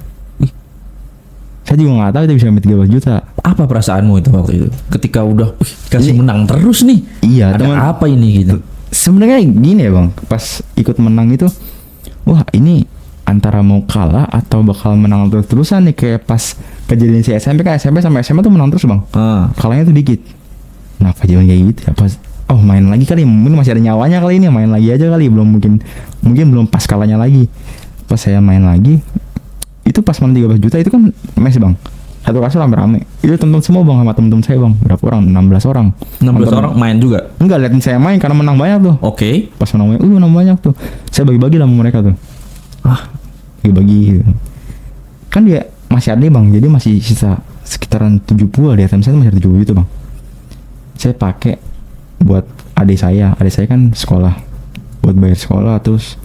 Saya juga nggak tahu itu bisa sampai 13 juta. Apa perasaanmu itu waktu itu? Ketika udah kasih menang terus nih. Iya, Ada teman. apa ini gitu? Sebenarnya gini ya bang, pas ikut menang itu, wah ini antara mau kalah atau bakal menang terus-terusan nih, kayak pas kejadian si SMP kan, SMP sampai SMA tuh menang terus bang, kalahnya tuh dikit. Nah kejadian kayak gitu ya, pas oh main lagi kali, mungkin masih ada nyawanya kali ini, main lagi aja kali, mungkin belum pas kalahnya lagi. Pas saya main lagi, itu pas menang 13 juta itu kan mes bang, satu kasur rame-rame, itu temen-temen semua bang, sama temen-temen saya bang, berapa orang, 16 orang. 16 orang main juga? Enggak, liatin saya main karena menang banyak tuh. Oke. Pas menang banyak, menang banyak tuh, saya bagi-bagi lah sama mereka tuh. Bagi-bagi gitu. Kan dia masih ada bang, jadi masih sisa sekitaran 70, di ATM saya masih ada 70 gitu bang. Saya pakai buat adik saya kan sekolah, buat bayar sekolah, terus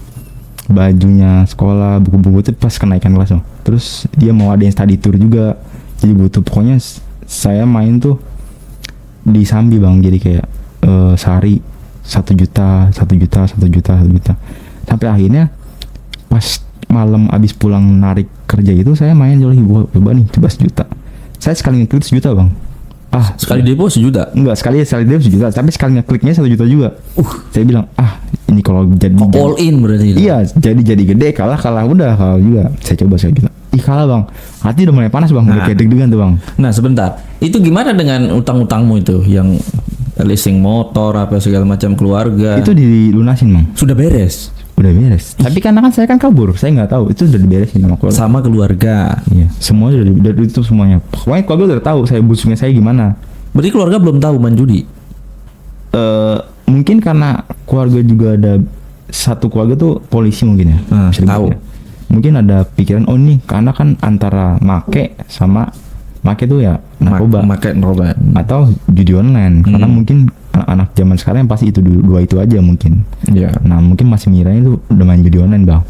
bajunya sekolah, buku-buku itu pas kenaikan kelas bang. Terus dia mau ada yang study tour juga, jadi butuh, pokoknya saya main tuh di Sambi bang, jadi kayak sehari 1 juta, sampai akhirnya pas malam abis pulang narik kerja gitu, saya main lagi, coba nih 11 juta. Saya sekali ngeklik 1 juta bang. Sekali depo 1 juta? Enggak, sekali depo 1 juta, tapi sekali ngekliknya 1 juta juga. Saya bilang ini kalau jadi all in berarti itu? Iya, jadi gede, kalah udah, kalah juga. Saya coba bilang, kalah bang, hati udah mulai panas bang, udah kayak deg-degan tuh bang. Nah sebentar, itu gimana dengan utang-utangmu itu, yang leasing motor apa segala macam, keluarga? Itu dilunasin bang. Sudah beres? Udah beres. Tapi karena kan saya kan kabur, saya nggak tahu itu udah diberesin sama keluarga. Sama keluarga? Iya, semuanya udah itu semuanya. Pokoknya keluarga udah tahu saya busuknya saya gimana. Berarti keluarga belum tahu main judi? Mungkin karena keluarga juga ada satu keluarga tuh polisi mungkin ya. Bisa Tahu. ya. Mungkin ada pikiran nih karena kan antara make tuh ya narkoba. Make narkoba. Atau judi online. Karena mungkin anak zaman sekarang yang pasti itu dua itu aja mungkin. Iya. Nah mungkin masih miranya itu udah main judi online bang.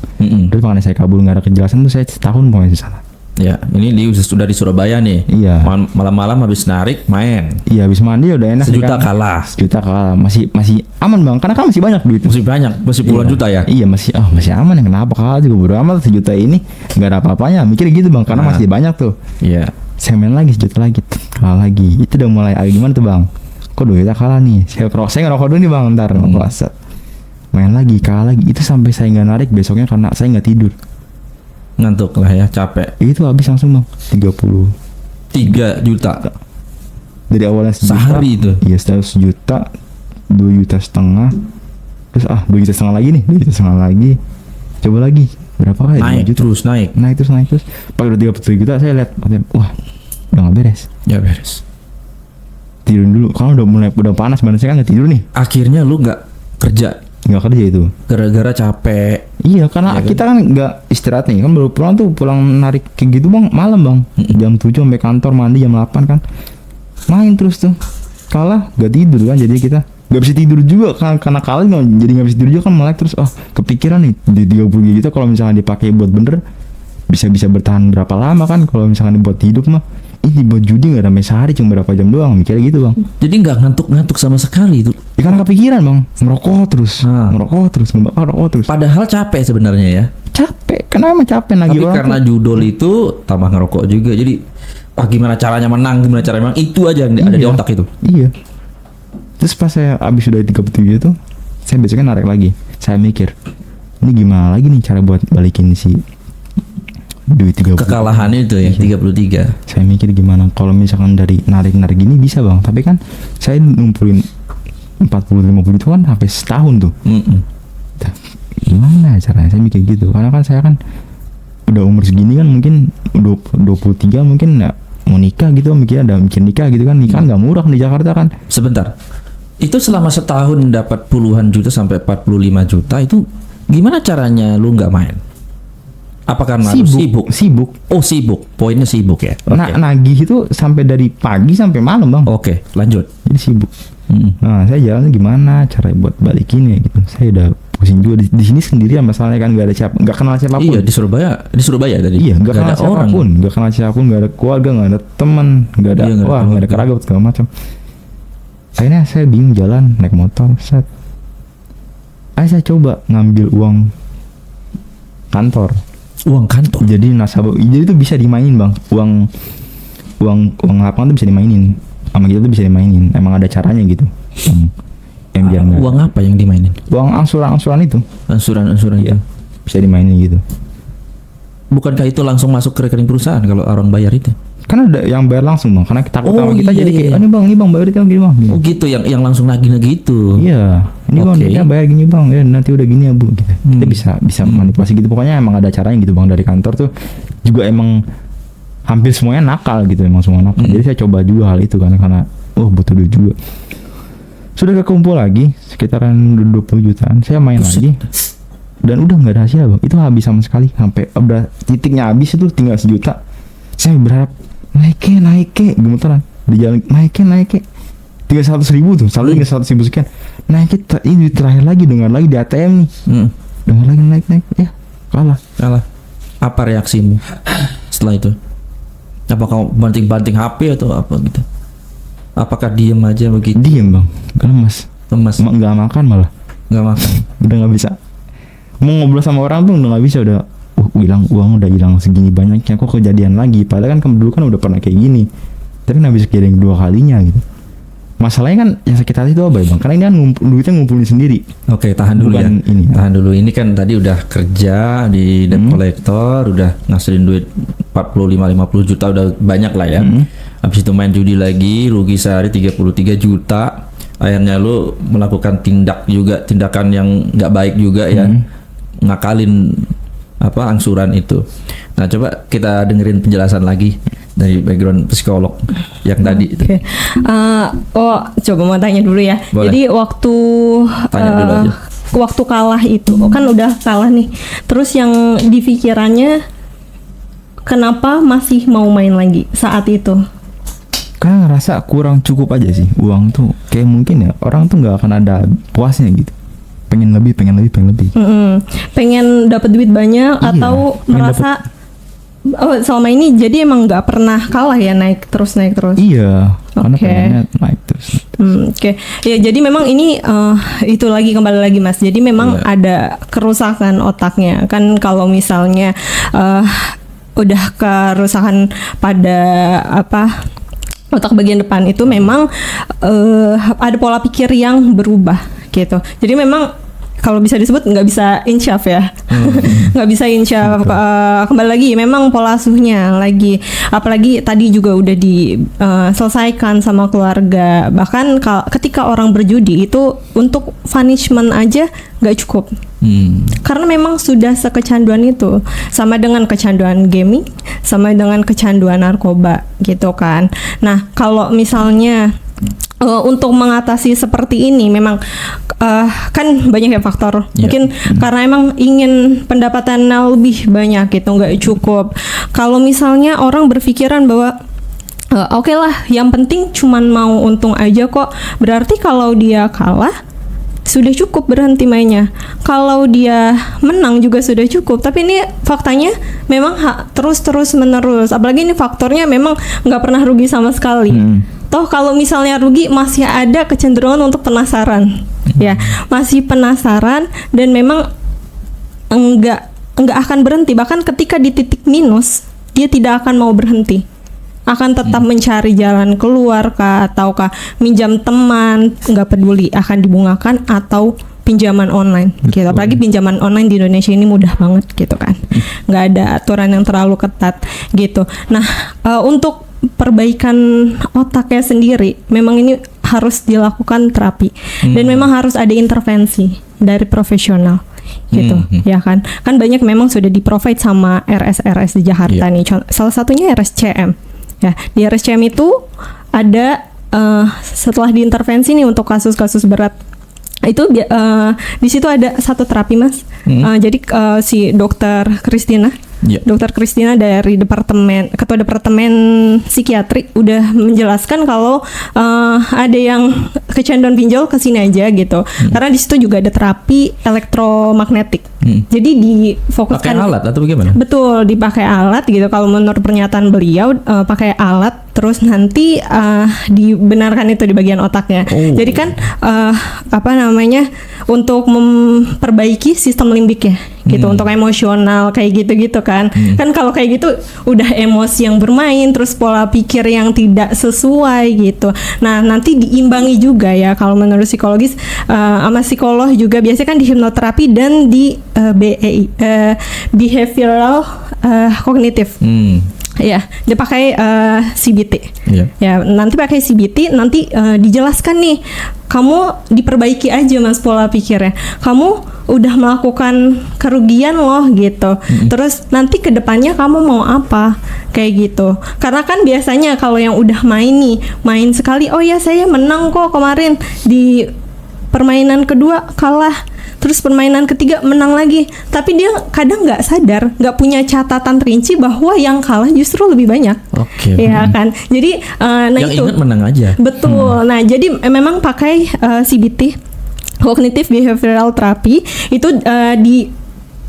Terus makanya saya kabur, nggak ada kejelasan tuh, saya setahun pokoknya di sana. Ya, ini sudah di Surabaya nih. Iya. Malam-malam habis narik main. Iya, habis mandi udah enak. 1 juta kan? kalah. 1 juta kalah, masih aman bang, karena kan masih banyak duit. Masih puluhan juta ya? Iya masih aman ya, kenapa kalah juga bodo amat, 1 juta ini nggak ada apa-apanya, mikir gitu bang, karena masih banyak tuh. Iya. Saya main lagi 1 juta lagi, kalah lagi, itu udah mulai gimana tuh bang? Kok duitnya kalah nih? Saya ngerokok dulu nih bang, ntar ngerokok. Main lagi, kalah lagi, itu sampai saya nggak narik besoknya karena saya nggak tidur. Ngantuk lah ya, capek. Itu habis langsung bang, 3 juta dari awalnya 1 juta. Sehari itu? Iya, 1 juta, 2,5 juta. Terus 2,5 juta lagi nih, 2,5 juta lagi. Coba lagi, berapa kali? Naik 5 juta. terus, naik. Naik terus. Pas udah 37 juta saya lihat, wah udah nggak beres. Ya beres. Tidur dulu, kalau udah panas badan saya kan nggak tidur nih. Akhirnya lu nggak kerja? Nggak kerja itu. Gara-gara capek. Iya, karena kita kan nggak istirahat nih, kan baru pulang narik kayak gitu bang, malam bang, jam 7 sampai kantor, mandi jam 8 kan, main terus tuh, kalah nggak tidur kan, jadi kita nggak bisa tidur juga kan, karena kalah jadi nggak bisa tidur juga kan, melek terus, kepikiran nih di 30 gitu kalau misalnya dipakai buat bener bisa bertahan berapa lama kan, kalau misalnya dibuat hidup mah. Ini buat judi nggak sampai sehari, cuma berapa jam doang, mikirnya gitu bang. Jadi nggak ngantuk sama sekali itu? Ya karena kepikiran bang, ngerokok ngebakar rokok terus. Padahal capek sebenarnya ya? Capek, karena emang capek lagi. Tapi orang karena judol itu tambah ngerokok juga, jadi gimana caranya menang, itu aja yang ada di otak itu. Iya. Terus pas saya abis udah 37 itu, saya besoknya narik lagi. Saya mikir, ini gimana lagi nih cara buat balikin si duit 30. Kekalahan itu ya, 33. Saya mikir gimana kalau misalkan dari narik gini bisa bang, tapi kan saya ngumpulin 40-50 itu kan sampai setahun tuh. Gimana caranya, saya mikir gitu, karena kan saya kan udah umur segini kan, mungkin 23 mungkin ya mau nikah gitu, mikir nikah gitu kan, nikah nggak murah di Jakarta kan. Sebentar, itu selama setahun dapat puluhan juta sampai 45 juta, itu gimana caranya lu nggak main? Apa karena sibuk? Oh sibuk, poinnya sibuk ya. Okay. Nagih itu sampai dari pagi sampai malam bang. Oke, lanjut. Jadi sibuk. Nah saya jalan gimana cara buat balikin ya gitu. Saya udah pusing juga di sini sendirian, masalahnya kan nggak kenal siapapun. Iya, di Surabaya tadi. Iya, nggak kenal siapapun, orang. nggak kenal siapapun, nggak ada keluarga, nggak ada teman, nggak ada nggak ada kerabat segala macam. Akhirnya saya bingung jalan naik motor, saya coba ngambil uang kantor. Uang kantor. Jadi nasabah, jadi itu bisa dimainin bang. Uang lapangan tuh bisa dimainin. Sama kita tuh bisa dimainin. Emang ada caranya gitu. Yang biar nggak. Uang apa yang dimainin? Uang angsuran itu. Angsuran Iya. itu. Bisa dimainin gitu. Bukankah itu langsung masuk ke rekening perusahaan kalau orang bayar itu? Kan ada yang bayar langsung bang. Karena kita takut Oh, sama kita iya, jadi iya. kayak ini bang bayar itu gini bang. Gitu. Oh gitu, yang langsung nagih-nagih itu. Iya, ini bang, Oke. kita bayar gini bang, ya nanti udah gini ya bu. Gitu. Kita bisa manipulasi gitu. Pokoknya emang ada caranya gitu bang, dari kantor tuh juga emang hampir semuanya nakal gitu, emang semua nakal. Jadi saya coba juga hal itu karena butuh duit juga. Sudah kekumpul lagi sekitaran 20 jutaan, saya main lagi dan udah nggak ada hasil bang. Itu habis sama sekali, sampai udah titiknya habis itu tinggal 1 juta. Saya berharap naik gemeteran di jalan, naik 300.000 tuh, selalu 300.000 sekian. Ini terakhir lagi, dengar lagi di ATM nih, dengar lagi naik ya kalah. Apa reaksimu setelah itu? Apakah banting-banting HP atau apa gitu? Apakah diem aja begitu? Diem bang, lemas, nggak makan malah, Nggak makan. udah nggak bisa mau ngobrol sama orang tuh, udah nggak bisa, udah hilang uang, udah hilang segini banyaknya, kok kejadian lagi, padahal kan dulu kan udah pernah kayak gini, tapi nggak bisa kejadian 2 kalinya gitu. Masalahnya kan yang sakit hati itu apa ya bang? Karena ini kan duitnya ngumpulin sendiri. Oke, tahan dulu Bukan ya. ini. Tahan dulu. Ini kan tadi udah kerja di debt collector, udah ngasilin duit 45-50 juta, udah banyak lah ya. Habis itu main judi lagi, rugi sehari 33 juta. Akhirnya lu melakukan tindakan yang nggak baik juga ya. Ngakalin angsuran itu. Nah, coba kita dengerin penjelasan lagi dari background psikolog yang tadi itu. Oke. Coba mau tanya dulu ya. Boleh. Jadi waktu Tanya dulu aja. waktu kalah itu kan udah kalah nih. Terus yang di pikirannya kenapa masih mau main lagi saat itu? Karena ngerasa kurang cukup aja sih uang tuh, kayak mungkin ya orang tuh nggak akan ada puasnya gitu. Pengen lebih. Pengen dapat duit banyak atau pengen merasa selama ini jadi emang nggak pernah kalah ya, naik terus. Iya, karena Oke. pengennya naik terus. Oke. Ya jadi memang ini itu lagi kembali lagi Mas. Jadi memang ada kerusakan otaknya. Kan kalau misalnya udah kerusakan pada otak bagian depan itu memang ada pola pikir yang berubah gitu. Jadi memang kalau bisa disebut nggak bisa insyaf ya, nggak bisa insyaf. Kembali lagi memang pola asuhnya lagi, apalagi tadi juga udah diselesaikan sama keluarga. Bahkan ketika orang berjudi itu untuk punishment aja nggak cukup. Karena memang sudah sekecanduan itu, sama dengan kecanduan gaming, sama dengan kecanduan narkoba gitu kan. Nah kalau misalnya untuk mengatasi seperti ini memang kan banyak ya faktor. Mungkin karena emang ingin pendapatan lebih banyak gitu, nggak cukup. Kalau misalnya orang berpikiran bahwa oke lah, yang penting cuman mau untung aja kok, berarti kalau dia kalah sudah cukup berhenti mainnya. Kalau dia menang juga sudah cukup. Tapi ini faktanya memang terus menerus. Apalagi ini faktornya memang nggak pernah rugi sama sekali. Toh kalau misalnya rugi masih ada kecenderungan untuk penasaran, ya masih penasaran dan memang enggak akan berhenti. Bahkan ketika di titik minus dia tidak akan mau berhenti, akan tetap mencari jalan keluar ataukah minjam teman, nggak peduli akan dibungakan atau pinjaman online gitu. Apalagi pinjaman online di Indonesia ini mudah banget gitu kan, nggak ada aturan yang terlalu ketat gitu. Nah untuk perbaikan otaknya sendiri memang ini harus dilakukan terapi dan memang harus ada intervensi dari profesional gitu ya kan banyak memang sudah di-provide sama RS di Jakarta nih, salah satunya RSCM ya. Di RSCM itu ada setelah diintervensi nih untuk kasus-kasus berat itu di situ ada satu terapi Mas. Jadi si dokter Christina dari ketua departemen psikiatri udah menjelaskan kalau ada yang kecanduan pinjol ke sini aja gitu. Karena di situ juga ada terapi elektromagnetik. Jadi difokuskan pakai alat atau bagaimana? Betul, dipakai alat gitu. Kalau menurut pernyataan beliau pakai alat terus nanti dibenarkan itu di bagian otaknya. Jadi kan untuk memperbaiki sistem limbiknya gitu untuk emosional kayak gitu-gitu kan. Kan kalau kayak gitu udah emosi yang bermain, terus pola pikir yang tidak sesuai gitu. Nah, nanti diimbangi juga ya kalau menurut psikologis sama psikolog juga biasanya kan di hipnoterapi dan di BEI behavioral kognitif. Ya, dia pakai CBT. Ya, nanti pakai CBT, nanti dijelaskan nih, kamu diperbaiki aja mas pola pikirnya. Kamu udah melakukan kerugian loh gitu. Terus nanti kedepannya kamu mau apa? Kayak gitu. Karena kan biasanya kalau yang udah main sekali, oh ya saya menang kok kemarin di permainan kedua kalah. Terus permainan ketiga menang lagi, tapi dia kadang nggak sadar, nggak punya catatan rinci bahwa yang kalah justru lebih banyak. Oke. Ya kan. Jadi nah yang itu. ingat menang aja. Betul. Nah jadi memang pakai CBT, Cognitive Behavioral Therapy itu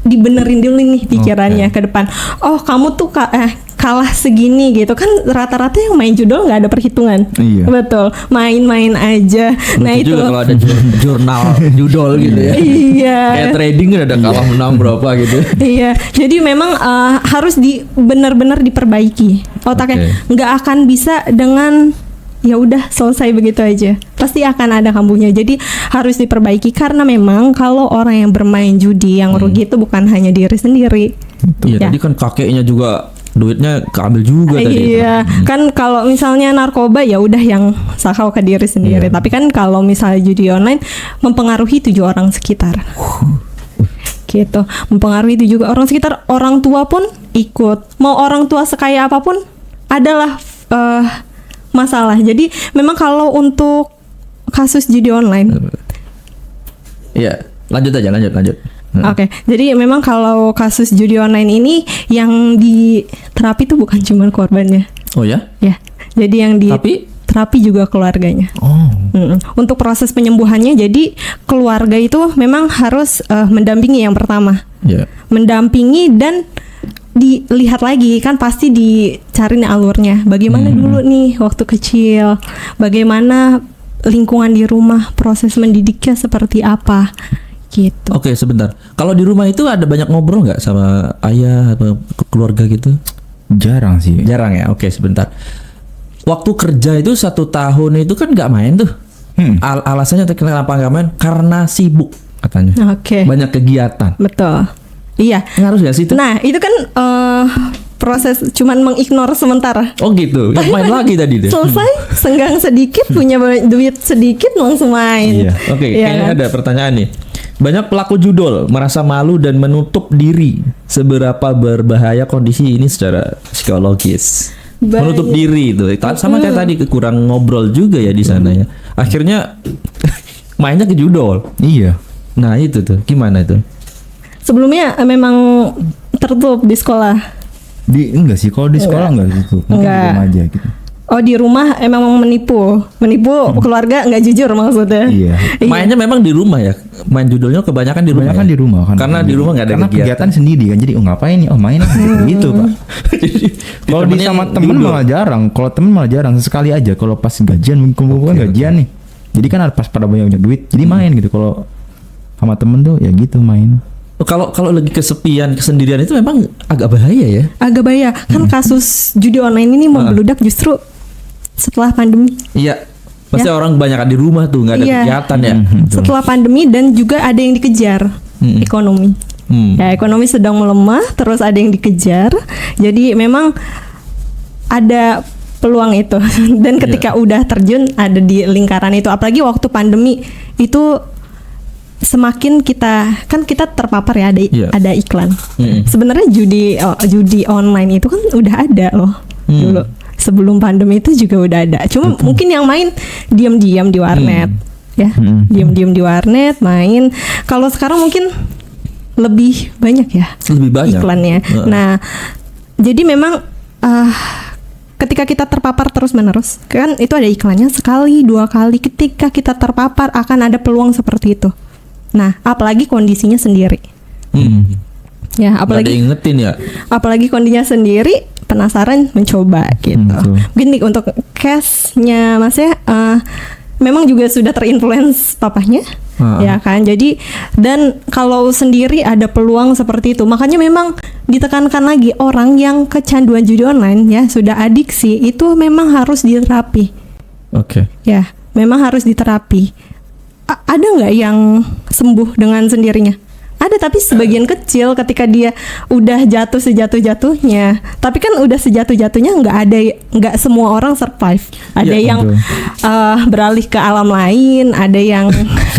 dibenerin dulu nih pikirannya ke depan. Oh kamu tuh kalah segini gitu kan, rata-rata yang main judul nggak ada perhitungan. Iya. Betul, main-main aja. Lucu Nah itu juga kalau ada jurnal judul gitu ya. Iya. Kayak trading kan ada kalah menang berapa gitu. Iya, jadi memang harus benar-benar diperbaiki otaknya. Nggak akan bisa dengan ya udah selesai begitu aja. Pasti akan ada kambuhnya. Jadi harus diperbaiki karena memang kalau orang yang bermain judi yang rugi itu bukan hanya diri sendiri. Iya, tadi kan kakeknya juga duitnya keambil juga tadi. Iya, kan kalau misalnya narkoba ya udah yang sakau ke diri sendiri. Tapi kan kalau misalnya judi online mempengaruhi 7 orang sekitar. Gitu, mempengaruhi 7 orang sekitar, orang tua pun ikut. Mau orang tua sekaya apapun adalah masalah. Jadi memang kalau untuk kasus judi online. Iya, lanjut aja, lanjut. Oke, jadi memang kalau kasus judi online ini yang di terapi itu bukan cuma korbannya. Oh ya? Ya, jadi yang di terapi juga keluarganya. Untuk proses penyembuhannya, jadi keluarga itu memang harus mendampingi yang pertama. Mendampingi dan dilihat lagi, kan pasti dicari nih alurnya. Bagaimana dulu nih waktu kecil, bagaimana lingkungan di rumah, proses mendidiknya seperti apa. Gitu. Oke, sebentar. Kalau di rumah itu ada banyak ngobrol nggak sama ayah atau keluarga gitu? Jarang sih. Jarang ya. Oke, sebentar. Waktu kerja itu 1 tahun itu kan nggak main tuh. Alasannya kenapa nggak main? Karena sibuk katanya. Oke. Banyak kegiatan. Betul. Iya. Ngaruh nggak sih itu? Nah itu kan proses cuman mengignore sementara. Oh gitu. Ya, main lagi tadi deh. Selesai, senggang sedikit, punya duit sedikit, langsung main. Iya. Oke, kayaknya ada pertanyaan nih. Banyak pelaku judol merasa malu dan menutup diri. Seberapa berbahaya kondisi ini secara psikologis? Menutup diri itu. Sama kayak tadi kurang ngobrol juga ya di sana ya. Akhirnya mainnya ke judol. Iya. Nah itu tuh, gimana itu? Sebelumnya memang tertutup di sekolah. Enggak sih, kalau di sekolah enggak gitu. Mungkin di rumah aja gitu. Oh di rumah emang menipu keluarga nggak jujur maksudnya. Iya. Mainnya memang di rumah ya. Main judulnya kebanyakan di rumah. Kebanyakan di rumah kan. Karena di rumah nggak ada kegiatan sendiri kan. Jadi ngapain nih? Oh main gitu pak. Kalau di sama temen malah jarang. Kalau temen malah jarang. Sesekali aja. Kalau pas gajian kumpul gajian nih. Jadi kan pas pada banyak duit. Jadi main gitu. Kalau sama temen tuh ya gitu main. Kalau lagi kesepian, kesendirian itu memang agak bahaya ya. Agak bahaya. Kan kasus judi online ini membludak justru setelah pandemi. Iya. Pasti orang kebanyakan di rumah tuh, nggak ada kegiatan ya. Setelah pandemi dan juga ada yang dikejar ekonomi. Ya ekonomi sedang melemah, terus ada yang dikejar. Jadi memang ada peluang itu. Dan ketika udah terjun ada di lingkaran itu. Apalagi waktu pandemi itu semakin kita terpapar ya, ada iklan. Sebenarnya judi online itu kan udah ada loh dulu. Sebelum pandemi itu juga udah ada. Cuma mungkin yang main diam-diam di warnet, ya, diam-diam di warnet main. Kalau sekarang mungkin lebih banyak ya, lebih banyak iklannya. Nah, jadi memang ketika kita terpapar terus-menerus, kan itu ada iklannya sekali, 2 kali. Ketika kita terpapar akan ada peluang seperti itu. Nah, apalagi kondisinya sendiri. Ya, apalagi ingetin ya. Apalagi kondisinya sendiri, penasaran mencoba gitu. Mungkin untuk case-nya Mas ya, memang juga sudah terinfluence papahnya. ya kan. Jadi dan kalau sendiri ada peluang seperti itu, makanya memang ditekankan lagi orang yang kecanduan judi online ya sudah adiksi itu memang harus diterapi. Oke. Ya, memang harus diterapi. Ada nggak yang sembuh dengan sendirinya? Ada, tapi sebagian kecil ketika dia udah jatuh sejatuh-jatuhnya. Tapi kan udah sejatuh-jatuhnya nggak semua orang survive. Ada Ya, yang beralih ke alam lain, ada yang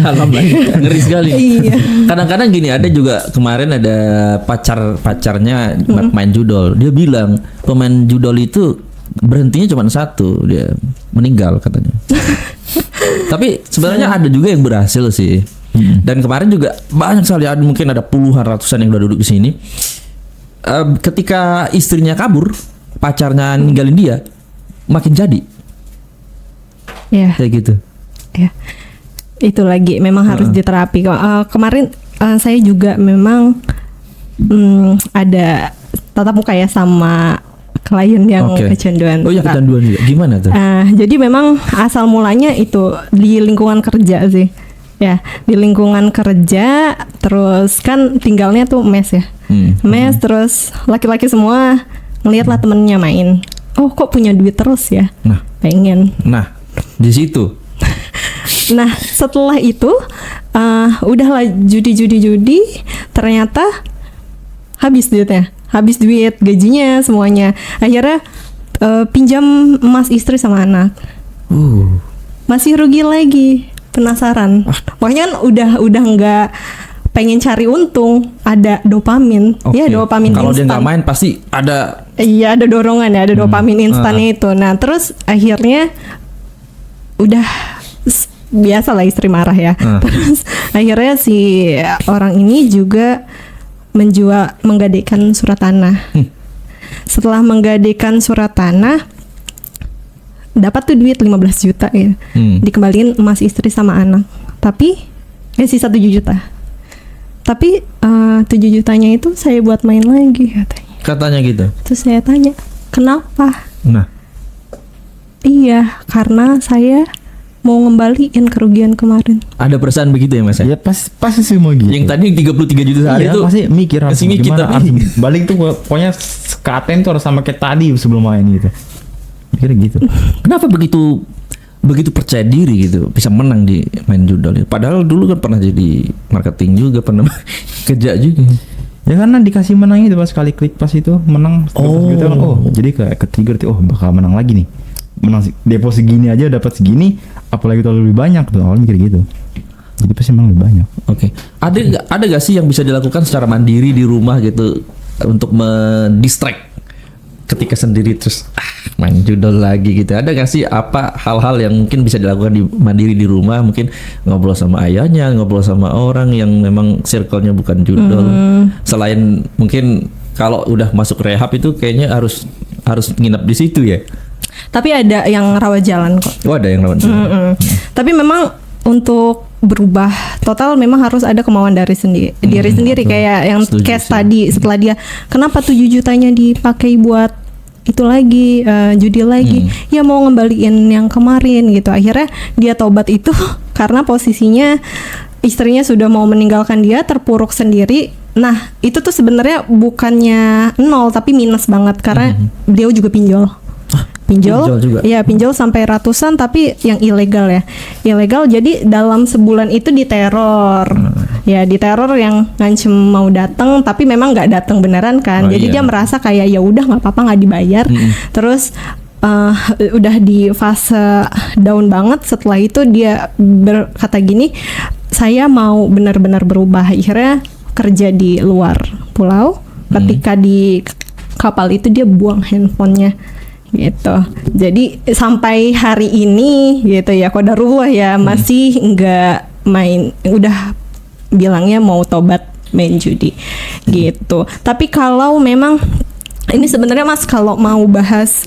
Alam lain ngeri sekali. Iya. Kadang-kadang gini, ada juga kemarin ada pacarnya main judol. Dia bilang pemain judol itu berhentinya cuma satu, dia meninggal katanya. Tapi sebenarnya ada juga yang berhasil sih. Dan kemarin juga banyak sekali, mungkin ada puluhan ratusan yang udah duduk di sini. Ketika istrinya kabur, pacarnya ninggalin dia, makin jadi. ya, Kayak gitu. ya. Itu lagi memang harus diterapi. Kemarin saya juga memang ada tatap muka ya sama klien yang Oke. kecanduan. Oh iya, kecanduan juga. Gimana tuh? Jadi memang asal mulanya itu di lingkungan kerja sih. Ya, di lingkungan kerja, terus kan tinggalnya tuh mes ya. Mes, terus laki-laki semua ngeliatlah temennya main. Oh, kok punya duit terus ya? Nah. Pengen. Nah, di situ. Nah, setelah itu udahlah judi, ternyata habis duitnya. Habis duit, gajinya, semuanya. Akhirnya pinjam emas istri sama anak. Masih rugi lagi. Penasaran. Pokoknya kan udah nggak pengen cari untung, ada dopamin. Oke. Ya, dopamin Kalau dia instan. nggak main pasti ada. Iya, ada dorongan ya, ada dopamin instannya itu. Nah, terus akhirnya udah biasa lah istri marah ya. Terus akhirnya si orang ini juga menggadaikan surat tanah. Setelah menggadaikan surat tanah, dapat tuh duit 15 juta ya. Dikembaliin emas istri sama anak. Tapi sisa 7 juta. Tapi 7 jutanya itu saya buat main lagi katanya. Katanya gitu. Terus saya tanya, kenapa? Nah, Iya, karena saya mau ngembaliin kerugian kemarin. ada perasaan begitu ya Mas? Ya pasti sih mau gitu. Yang tadi 33 juta sehari Iya, itu pasti mikir masih mikir, gimana tapi- harus balik tuh, pokoknya sekaten tuh harus sama kayak tadi sebelum main gitu. Mikir gitu. kenapa begitu percaya diri gitu bisa menang di main judol ini? Padahal dulu kan pernah jadi marketing juga, pernah kerja juga. Ya karena dikasih menang itu pas kali klik pas itu menang 100 juta kan. Oh, jadi kayak ke-trigger tuh, oh bakal menang lagi nih. Menang deposit segini aja dapat segini, apalagi kalau lebih banyak tuh. Awalnya mikir gitu. Jadi pasti menang lebih banyak. Oke. Ada gak sih yang bisa dilakukan secara mandiri di rumah gitu untuk mendistract ketika sendiri terus main judol lagi gitu? Ada gak sih apa hal-hal yang mungkin bisa dilakukan mandiri di rumah? Mungkin ngobrol sama ayahnya, ngobrol sama orang yang memang circle-nya bukan judol. Selain mungkin kalau udah masuk rehab itu kayaknya harus nginep di situ ya. Tapi ada yang rawat jalan kok. Oh, ada yang lawan. Tapi memang untuk berubah total memang harus ada kemauan dari diri sendiri kayak yang Setuju case sih. tadi. Setelah dia kenapa 7 jutanya dipakai buat itu lagi judi lagi, ya mau ngembaliin yang kemarin gitu. Akhirnya dia tobat itu karena posisinya istrinya sudah mau meninggalkan dia, terpuruk sendiri. Nah, itu tuh sebenarnya bukannya nol tapi minus banget karena beliau juga pinjol. Pinjol juga? Iya, pinjol sampai ratusan tapi yang ilegal ya. Ilegal, jadi dalam sebulan itu diteror. Ya, diteror yang ngancem mau datang tapi memang nggak datang beneran kan. Oh, Jadi iya. dia merasa kayak ya udah nggak apa-apa, nggak dibayar. Terus udah di fase down banget. Setelah itu dia berkata gini, saya mau benar-benar berubah. Akhirnya kerja di luar pulau. Ketika di kapal itu dia buang handphonenya gitu. Jadi sampai hari ini gitu ya, qadarullah ya, masih nggak main, udah bilangnya mau tobat main judi gitu. Tapi kalau memang ini sebenarnya Mas kalau mau bahas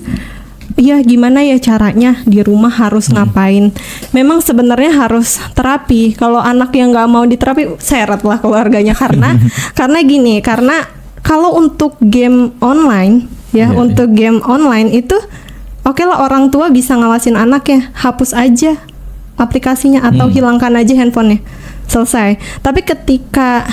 ya gimana ya caranya di rumah harus ngapain, memang sebenarnya harus terapi. Kalau anak yang nggak mau diterapi seret lah keluarganya karena gini, karena kalau untuk game online ya, untuk game online itu oke lah orang tua bisa ngawasin anaknya, hapus aja aplikasinya atau hilangkan aja handphonenya. selesai. Tapi ketika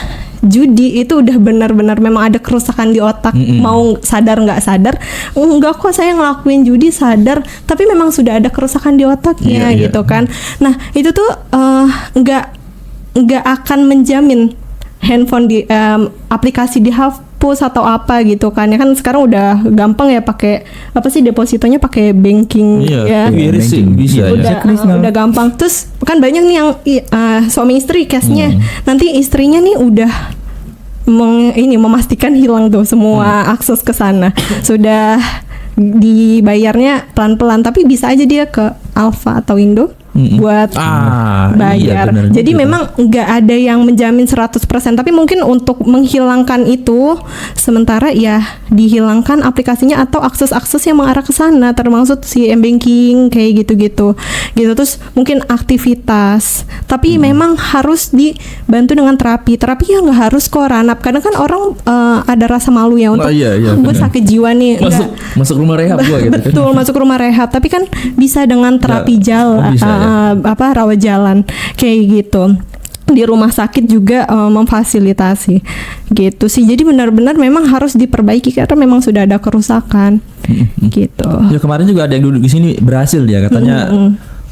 judi itu udah benar-benar memang ada kerusakan di otak, mau sadar nggak sadar, enggak kok saya ngelakuin judi sadar, tapi memang sudah ada kerusakan di otaknya gitu kan. Nah itu tuh nggak akan menjamin handphone di aplikasi dihapus atau apa gitu kan. Ya kan sekarang udah gampang ya pakai apa sih, depositonya pakai banking ya. Iya, banking. bisa ya. Udah gampang. Terus kan banyak nih yang suami istri case-nya. Nanti istrinya nih udah memastikan hilang tuh semua akses ke sana. Sudah dibayarnya pelan-pelan, tapi bisa aja dia ke Alfa atau Indo buat bayar. Iya, jadi memang nggak ada yang menjamin 100%, tapi mungkin untuk menghilangkan itu sementara ya dihilangkan aplikasinya atau akses-akses yang mengarah ke sana, termasuk si m-banking kayak gitu-gitu. Terus mungkin aktivitas. Tapi memang harus dibantu dengan terapi. Terapi ya nggak harus kok Ranap. Kadang kan orang ada rasa malu ya untuk gue sakit jiwa nih. Masuk rumah rehab gua gitu. Betul, masuk rumah rehab. Tapi kan bisa dengan terapi jalan. Rawat jalan kayak gitu. Di rumah sakit juga memfasilitasi gitu sih. Jadi benar-benar memang harus diperbaiki karena memang sudah ada kerusakan gitu. Ya kemarin juga ada yang duduk di sini berhasil dia katanya.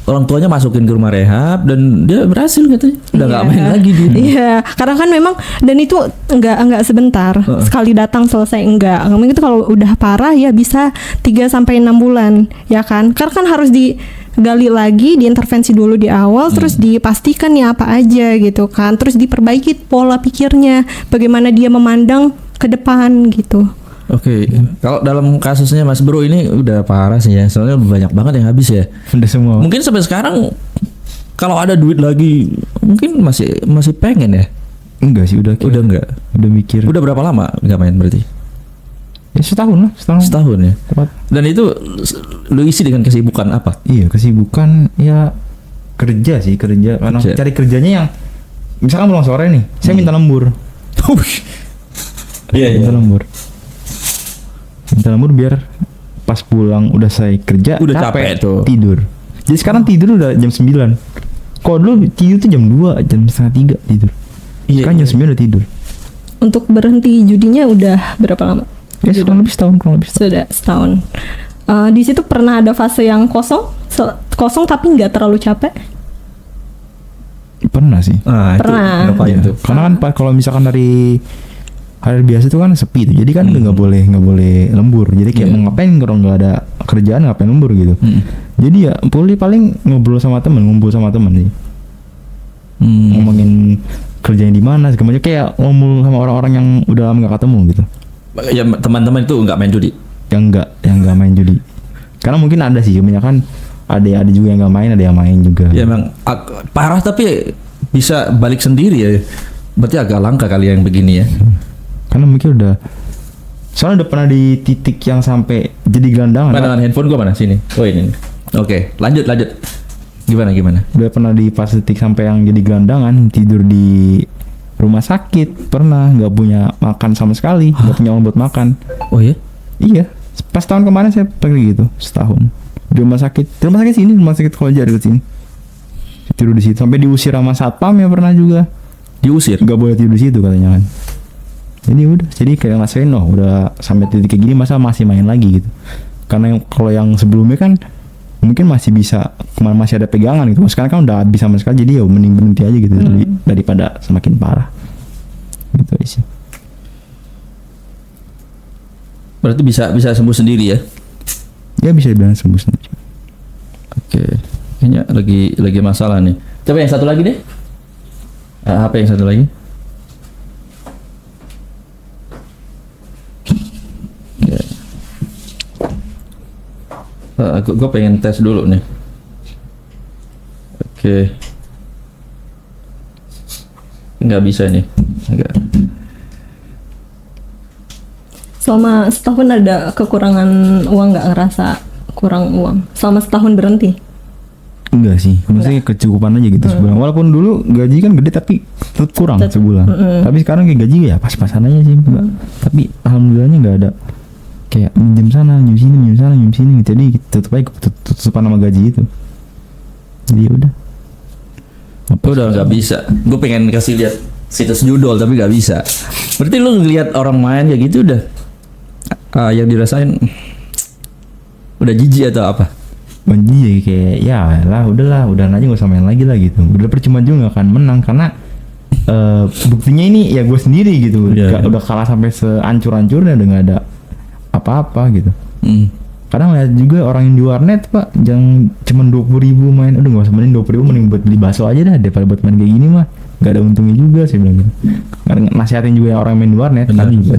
Orang tuanya masukin ke rumah rehab dan dia berhasil katanya. Udah nggak main lagi dia. Iya, karena kan memang dan itu enggak sebentar. Sekali datang selesai enggak. Memang itu kalau udah parah ya bisa 3 sampai 6 bulan, ya kan? Karena kan harus digali lagi, diintervensi dulu di awal, terus dipastikan ya apa aja gitu kan. Terus diperbaiki pola pikirnya, bagaimana dia memandang ke depan gitu. Oke, kalau dalam kasusnya Mas Bro ini udah parah sih ya, soalnya banyak banget yang habis ya. Udah semua. Mungkin sampai sekarang kalau ada duit lagi, mungkin masih pengen ya. Enggak sih, udah enggak. Udah mikir. Udah berapa lama nggak main berarti? Ya setahun lah, Setahun ya. Tepat. Dan itu lu isi dengan kesibukan apa? Iya, kesibukan ya kerja. Karena cari kerjanya yang misalkan pulang sore nih, saya minta lembur. Minta lembur biar pas pulang udah saya kerja udah capek tuh tidur. Jadi sekarang tidur udah jam 9. Kalau dulu tidur tuh jam 2, jam setengah 3 tidur. Sekarang jam 9 udah tidur. Untuk berhenti judinya udah berapa lama? Ya kurang lebih setahun. Sudah setahun. Di situ pernah ada fase yang kosong tapi nggak terlalu capek? Pernah sih. Pernah. Itu ngapain tuh? Karena kan kalau misalkan dari hari biasa itu kan sepi tuh, jadi kan nggak boleh lembur. Jadi kayak mau ngapain kalau nggak ada kerjaan, ngapain lembur gitu. Jadi ya paling ngumpul sama temen sih. Ngomongin kerjanya di mana, segala macam, kayak ngomong sama orang-orang yang udah lama nggak ketemu gitu. Ya teman-teman itu nggak main judi? Yang nggak main judi. Karena mungkin ada sih, kan ada juga yang nggak main, ada yang main juga. Ya emang parah tapi bisa balik sendiri ya. Berarti agak langka kali yang begini ya. Karena mungkin soalnya udah pernah di titik yang sampai jadi gelandangan. Pandangan handphone gua mana sini? Oh ini. Oke, lanjut. Gimana? Udah pernah di pas titik sampai yang jadi gelandangan, tidur di rumah sakit, pernah nggak punya makan sama sekali, nggak punya uang buat makan. Oh ya? Iya. Pas tahun kemarin saya pergi gitu, setahun di rumah sakit sini, rumah sakit Koja dekat sini. Tidur di situ sampai diusir sama satpam ya, pernah juga. Diusir? Nggak boleh tidur di situ katanya kan. Jadi kayak ngerasain udah sampai titik kayak gini, masa masih main lagi gitu. Karena kalau yang sebelumnya kan mungkin masih bisa, masih ada pegangan gitu. Sekarang kan udah habis sama sekali, jadi ya mending berhenti aja gitu daripada semakin parah. Gitu sih. Berarti bisa sembuh sendiri ya? Ya bisa dibilang sembuh sendiri. Oke, kayaknya lagi masalah nih. Coba yang satu lagi deh. HP yang satu lagi. Gue pengen tes dulu nih. Oke. Nggak bisa nih. Enggak. Selama setahun ada kekurangan uang, nggak ngerasa kurang uang? Selama setahun berhenti? Enggak sih, maksudnya kecukupan aja gitu sebulan. Walaupun dulu gaji kan gede tapi tetap kurang sebulan. Tapi sekarang kayak gaji ya pas-pasan aja sih, Mbak. Tapi alhamdulillahnya nggak ada kayak minjem sana, minjem sini. Jadi tetap aja tutupan sama gaji itu. Jadi udah. Udah nggak bisa. Gue pengen kasih lihat situs judul tapi nggak bisa. Berarti lu ngelihat orang main kayak gitu udah yang dirasain udah jijik atau apa? Iya kayak ya lah udahlah udah aja gak usah main lagi lah gitu. Udah percuma juga gak akan menang karena buktinya ini ya gue sendiri gitu. Udah kalah sampai seancur-ancurnya udah gak ada apa-apa gitu. Kadang lihat juga orang yang di warnet pak yang cuman 20.000 main, udah gak usah mainin 20.000 mending buat beli bakso aja dah daripada buat main kayak gini mah. Gak ada untungnya juga sih bilang gitu. Karena nasihatin juga orang yang main di warnet. Benar, kan juga.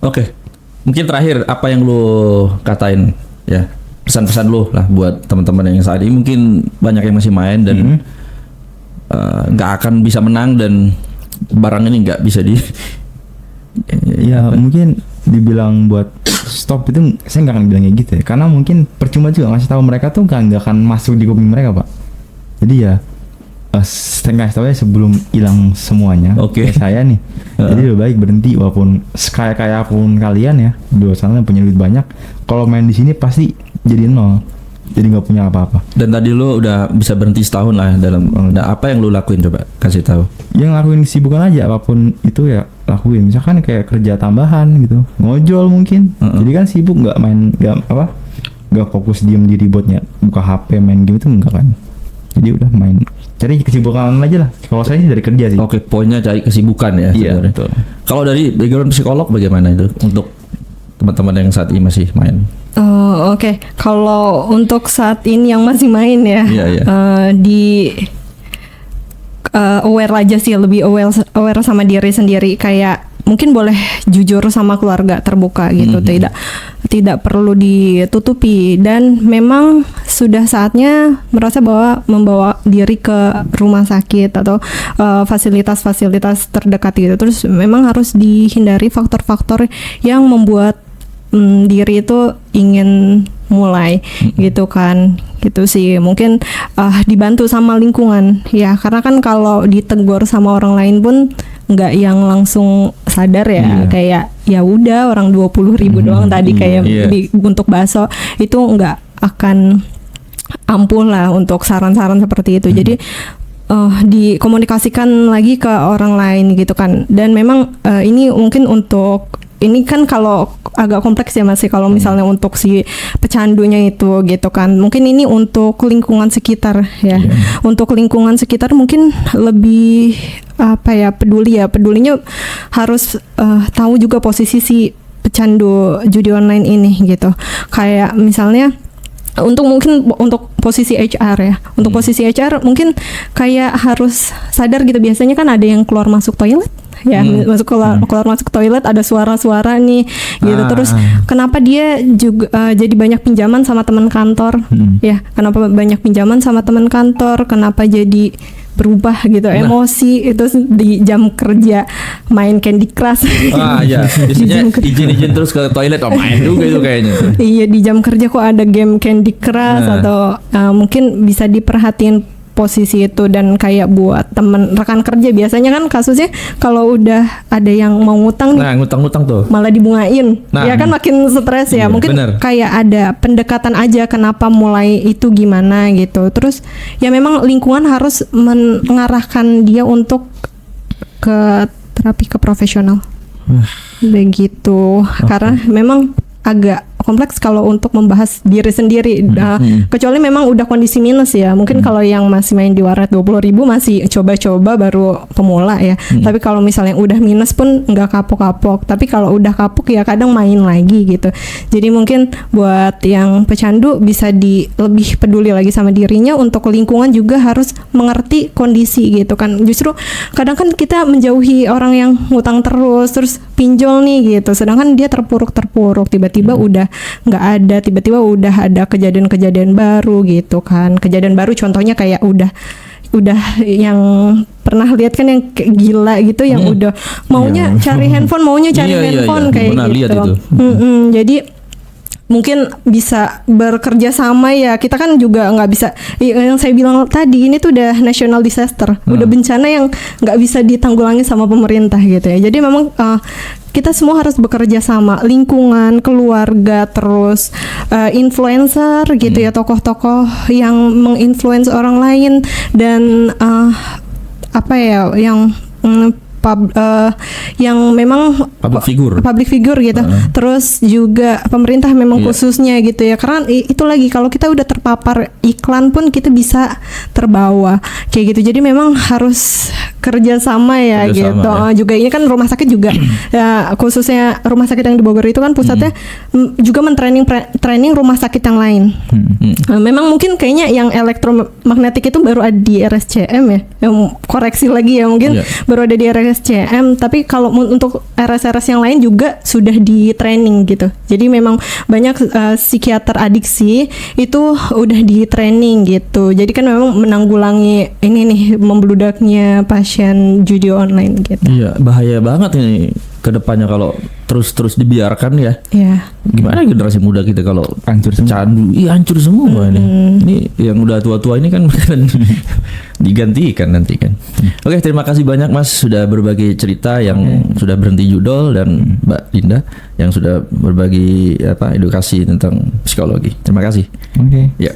Oke. Mungkin terakhir apa yang lu katain ya, pesan-pesan lu lah buat teman-teman yang saat ini mungkin banyak yang masih main dan nggak akan bisa menang dan barang ini nggak bisa di ya mungkin dibilang buat stop itu saya nggak akan bilang kayak gitu ya, karena mungkin percuma juga ngasih tahu mereka tuh nggak akan masuk di kuping mereka pak. Jadi ya setengah tahu ya sebelum hilang semuanya. Oke. Kayak saya nih. Jadi lebih baik berhenti walaupun kaya pun kalian ya, di luar sana punya duit banyak. Kalau main di sini pasti jadi nol. Jadi nggak punya apa-apa. Dan tadi lu udah bisa berhenti setahun lah dalam. Nah, apa yang lu lakuin coba kasih tahu. Yang lakuin kesibukan aja apapun itu ya lakuin. Misalkan kayak kerja tambahan gitu, ngojol mungkin. Jadi kan sibuk nggak main nggak fokus diem diri buatnya buka HP main game itu enggak kan. Jadi udah main cari kesibukan aja lah. Kalau saya sih dari kerja sih. Oke, poinnya cari kesibukan ya. Iya, sebenarnya. betul. Kalau dari background psikolog bagaimana itu untuk teman-teman yang saat ini masih main? Oke. Kalau untuk saat ini yang masih main ya, Iya. di aware aja sih, lebih aware sama diri sendiri. Kayak mungkin boleh jujur sama keluarga, terbuka gitu, tidak perlu ditutupi, dan memang sudah saatnya merasa bahwa membawa diri ke rumah sakit atau fasilitas-fasilitas terdekat gitu. Terus memang harus dihindari faktor-faktor yang membuat diri itu ingin mulai gitu kan, gitu sih. Mungkin dibantu sama lingkungan ya, karena kan kalau ditegur sama orang lain pun nggak yang langsung sadar ya, kayak ya udah orang 20.000 doang tadi kayak untuk bakso itu nggak akan ampuh lah untuk saran-saran seperti itu. Jadi dikomunikasikan lagi ke orang lain gitu kan. Dan memang ini mungkin untuk ini kan kalau agak kompleks ya masih kalau misalnya untuk si pecandunya itu gitu kan, mungkin ini untuk lingkungan sekitar ya. Untuk lingkungan sekitar mungkin lebih pedulinya harus tahu juga posisi si pecandu judi online ini gitu. Kayak misalnya untuk posisi HR ya. Untuk posisi HR mungkin kayak harus sadar gitu, biasanya kan ada yang keluar masuk toilet ya, keluar masuk toilet ada suara-suara nih gitu. Terus kenapa dia juga jadi banyak pinjaman sama teman kantor ya, kenapa banyak pinjaman sama teman kantor, kenapa jadi berubah gitu emosi itu di jam kerja main Candy Crush. Ya, biasanya izin terus ke toilet main juga itu kayaknya. Iya, di jam kerja kok ada game Candy Crush atau mungkin bisa diperhatiin posisi itu. Dan kayak buat temen rekan kerja biasanya kan kasusnya kalau udah ada yang mau ngutang nih, ngutang tuh malah dibungain, ya kan makin stres ya. Mungkin kayak ada pendekatan aja kenapa mulai itu gimana gitu. Terus ya memang lingkungan harus mengarahkan dia untuk ke terapi ke profesional begitu. Karena memang agak kompleks kalau untuk membahas diri sendiri, kecuali memang udah kondisi minus ya. Mungkin kalau yang masih main di warnet 20.000 masih coba-coba baru pemula ya. Tapi kalau misalnya udah minus pun nggak kapok-kapok. Tapi kalau udah kapok ya kadang main lagi gitu. Jadi mungkin buat yang pecandu bisa lebih peduli lagi sama dirinya. Untuk lingkungan juga harus mengerti kondisi gitu kan. Justru kadang kan kita menjauhi orang yang ngutang terus pinjol nih gitu. Sedangkan dia terpuruk tiba-tiba udah nggak ada, tiba-tiba udah ada kejadian-kejadian baru gitu kan. Kejadian baru contohnya kayak udah yang pernah lihat kan yang gila gitu, yang udah maunya cari handphone, kayak gitu. Jadi mungkin bisa bekerja sama ya. Kita kan juga nggak bisa, yang saya bilang tadi ini tuh udah national disaster, udah bencana yang nggak bisa ditanggulangi sama pemerintah gitu ya. Jadi memang kita semua harus bekerja sama, lingkungan, keluarga, terus influencer gitu ya, tokoh-tokoh yang menginfluence orang lain dan apa ya yang yang memang public figure gitu. Terus juga pemerintah memang khususnya gitu ya. Karena itu lagi kalau kita udah terpapar iklan pun kita bisa terbawa kayak gitu. Jadi memang harus kerja sama ya gitu. Juga ini kan rumah sakit juga ya, khususnya rumah sakit yang di Bogor itu kan pusatnya juga training rumah sakit yang lain. Memang mungkin kayaknya yang elektromagnetik itu baru ada di RSCM ya. Yang koreksi lagi ya, mungkin baru ada di RSCM, tapi kalau untuk RS-RS yang lain juga sudah di training gitu. Jadi memang banyak psikiater adiksi itu udah di training gitu. Jadi kan memang menanggulangi ini nih membludaknya pasien judi online gitu. Iya, bahaya banget ini ke depannya kalau terus dibiarkan ya. Iya. Gimana generasi muda kita kalau hancur semua. Candu, hancur semua ini. Ini yang udah tua-tua ini kan digantikan nanti kan. Oke, terima kasih banyak Mas sudah berbagi cerita yang sudah berhenti judol, dan Mbak Linda yang sudah berbagi edukasi tentang psikologi. Terima kasih. Oke. Ya.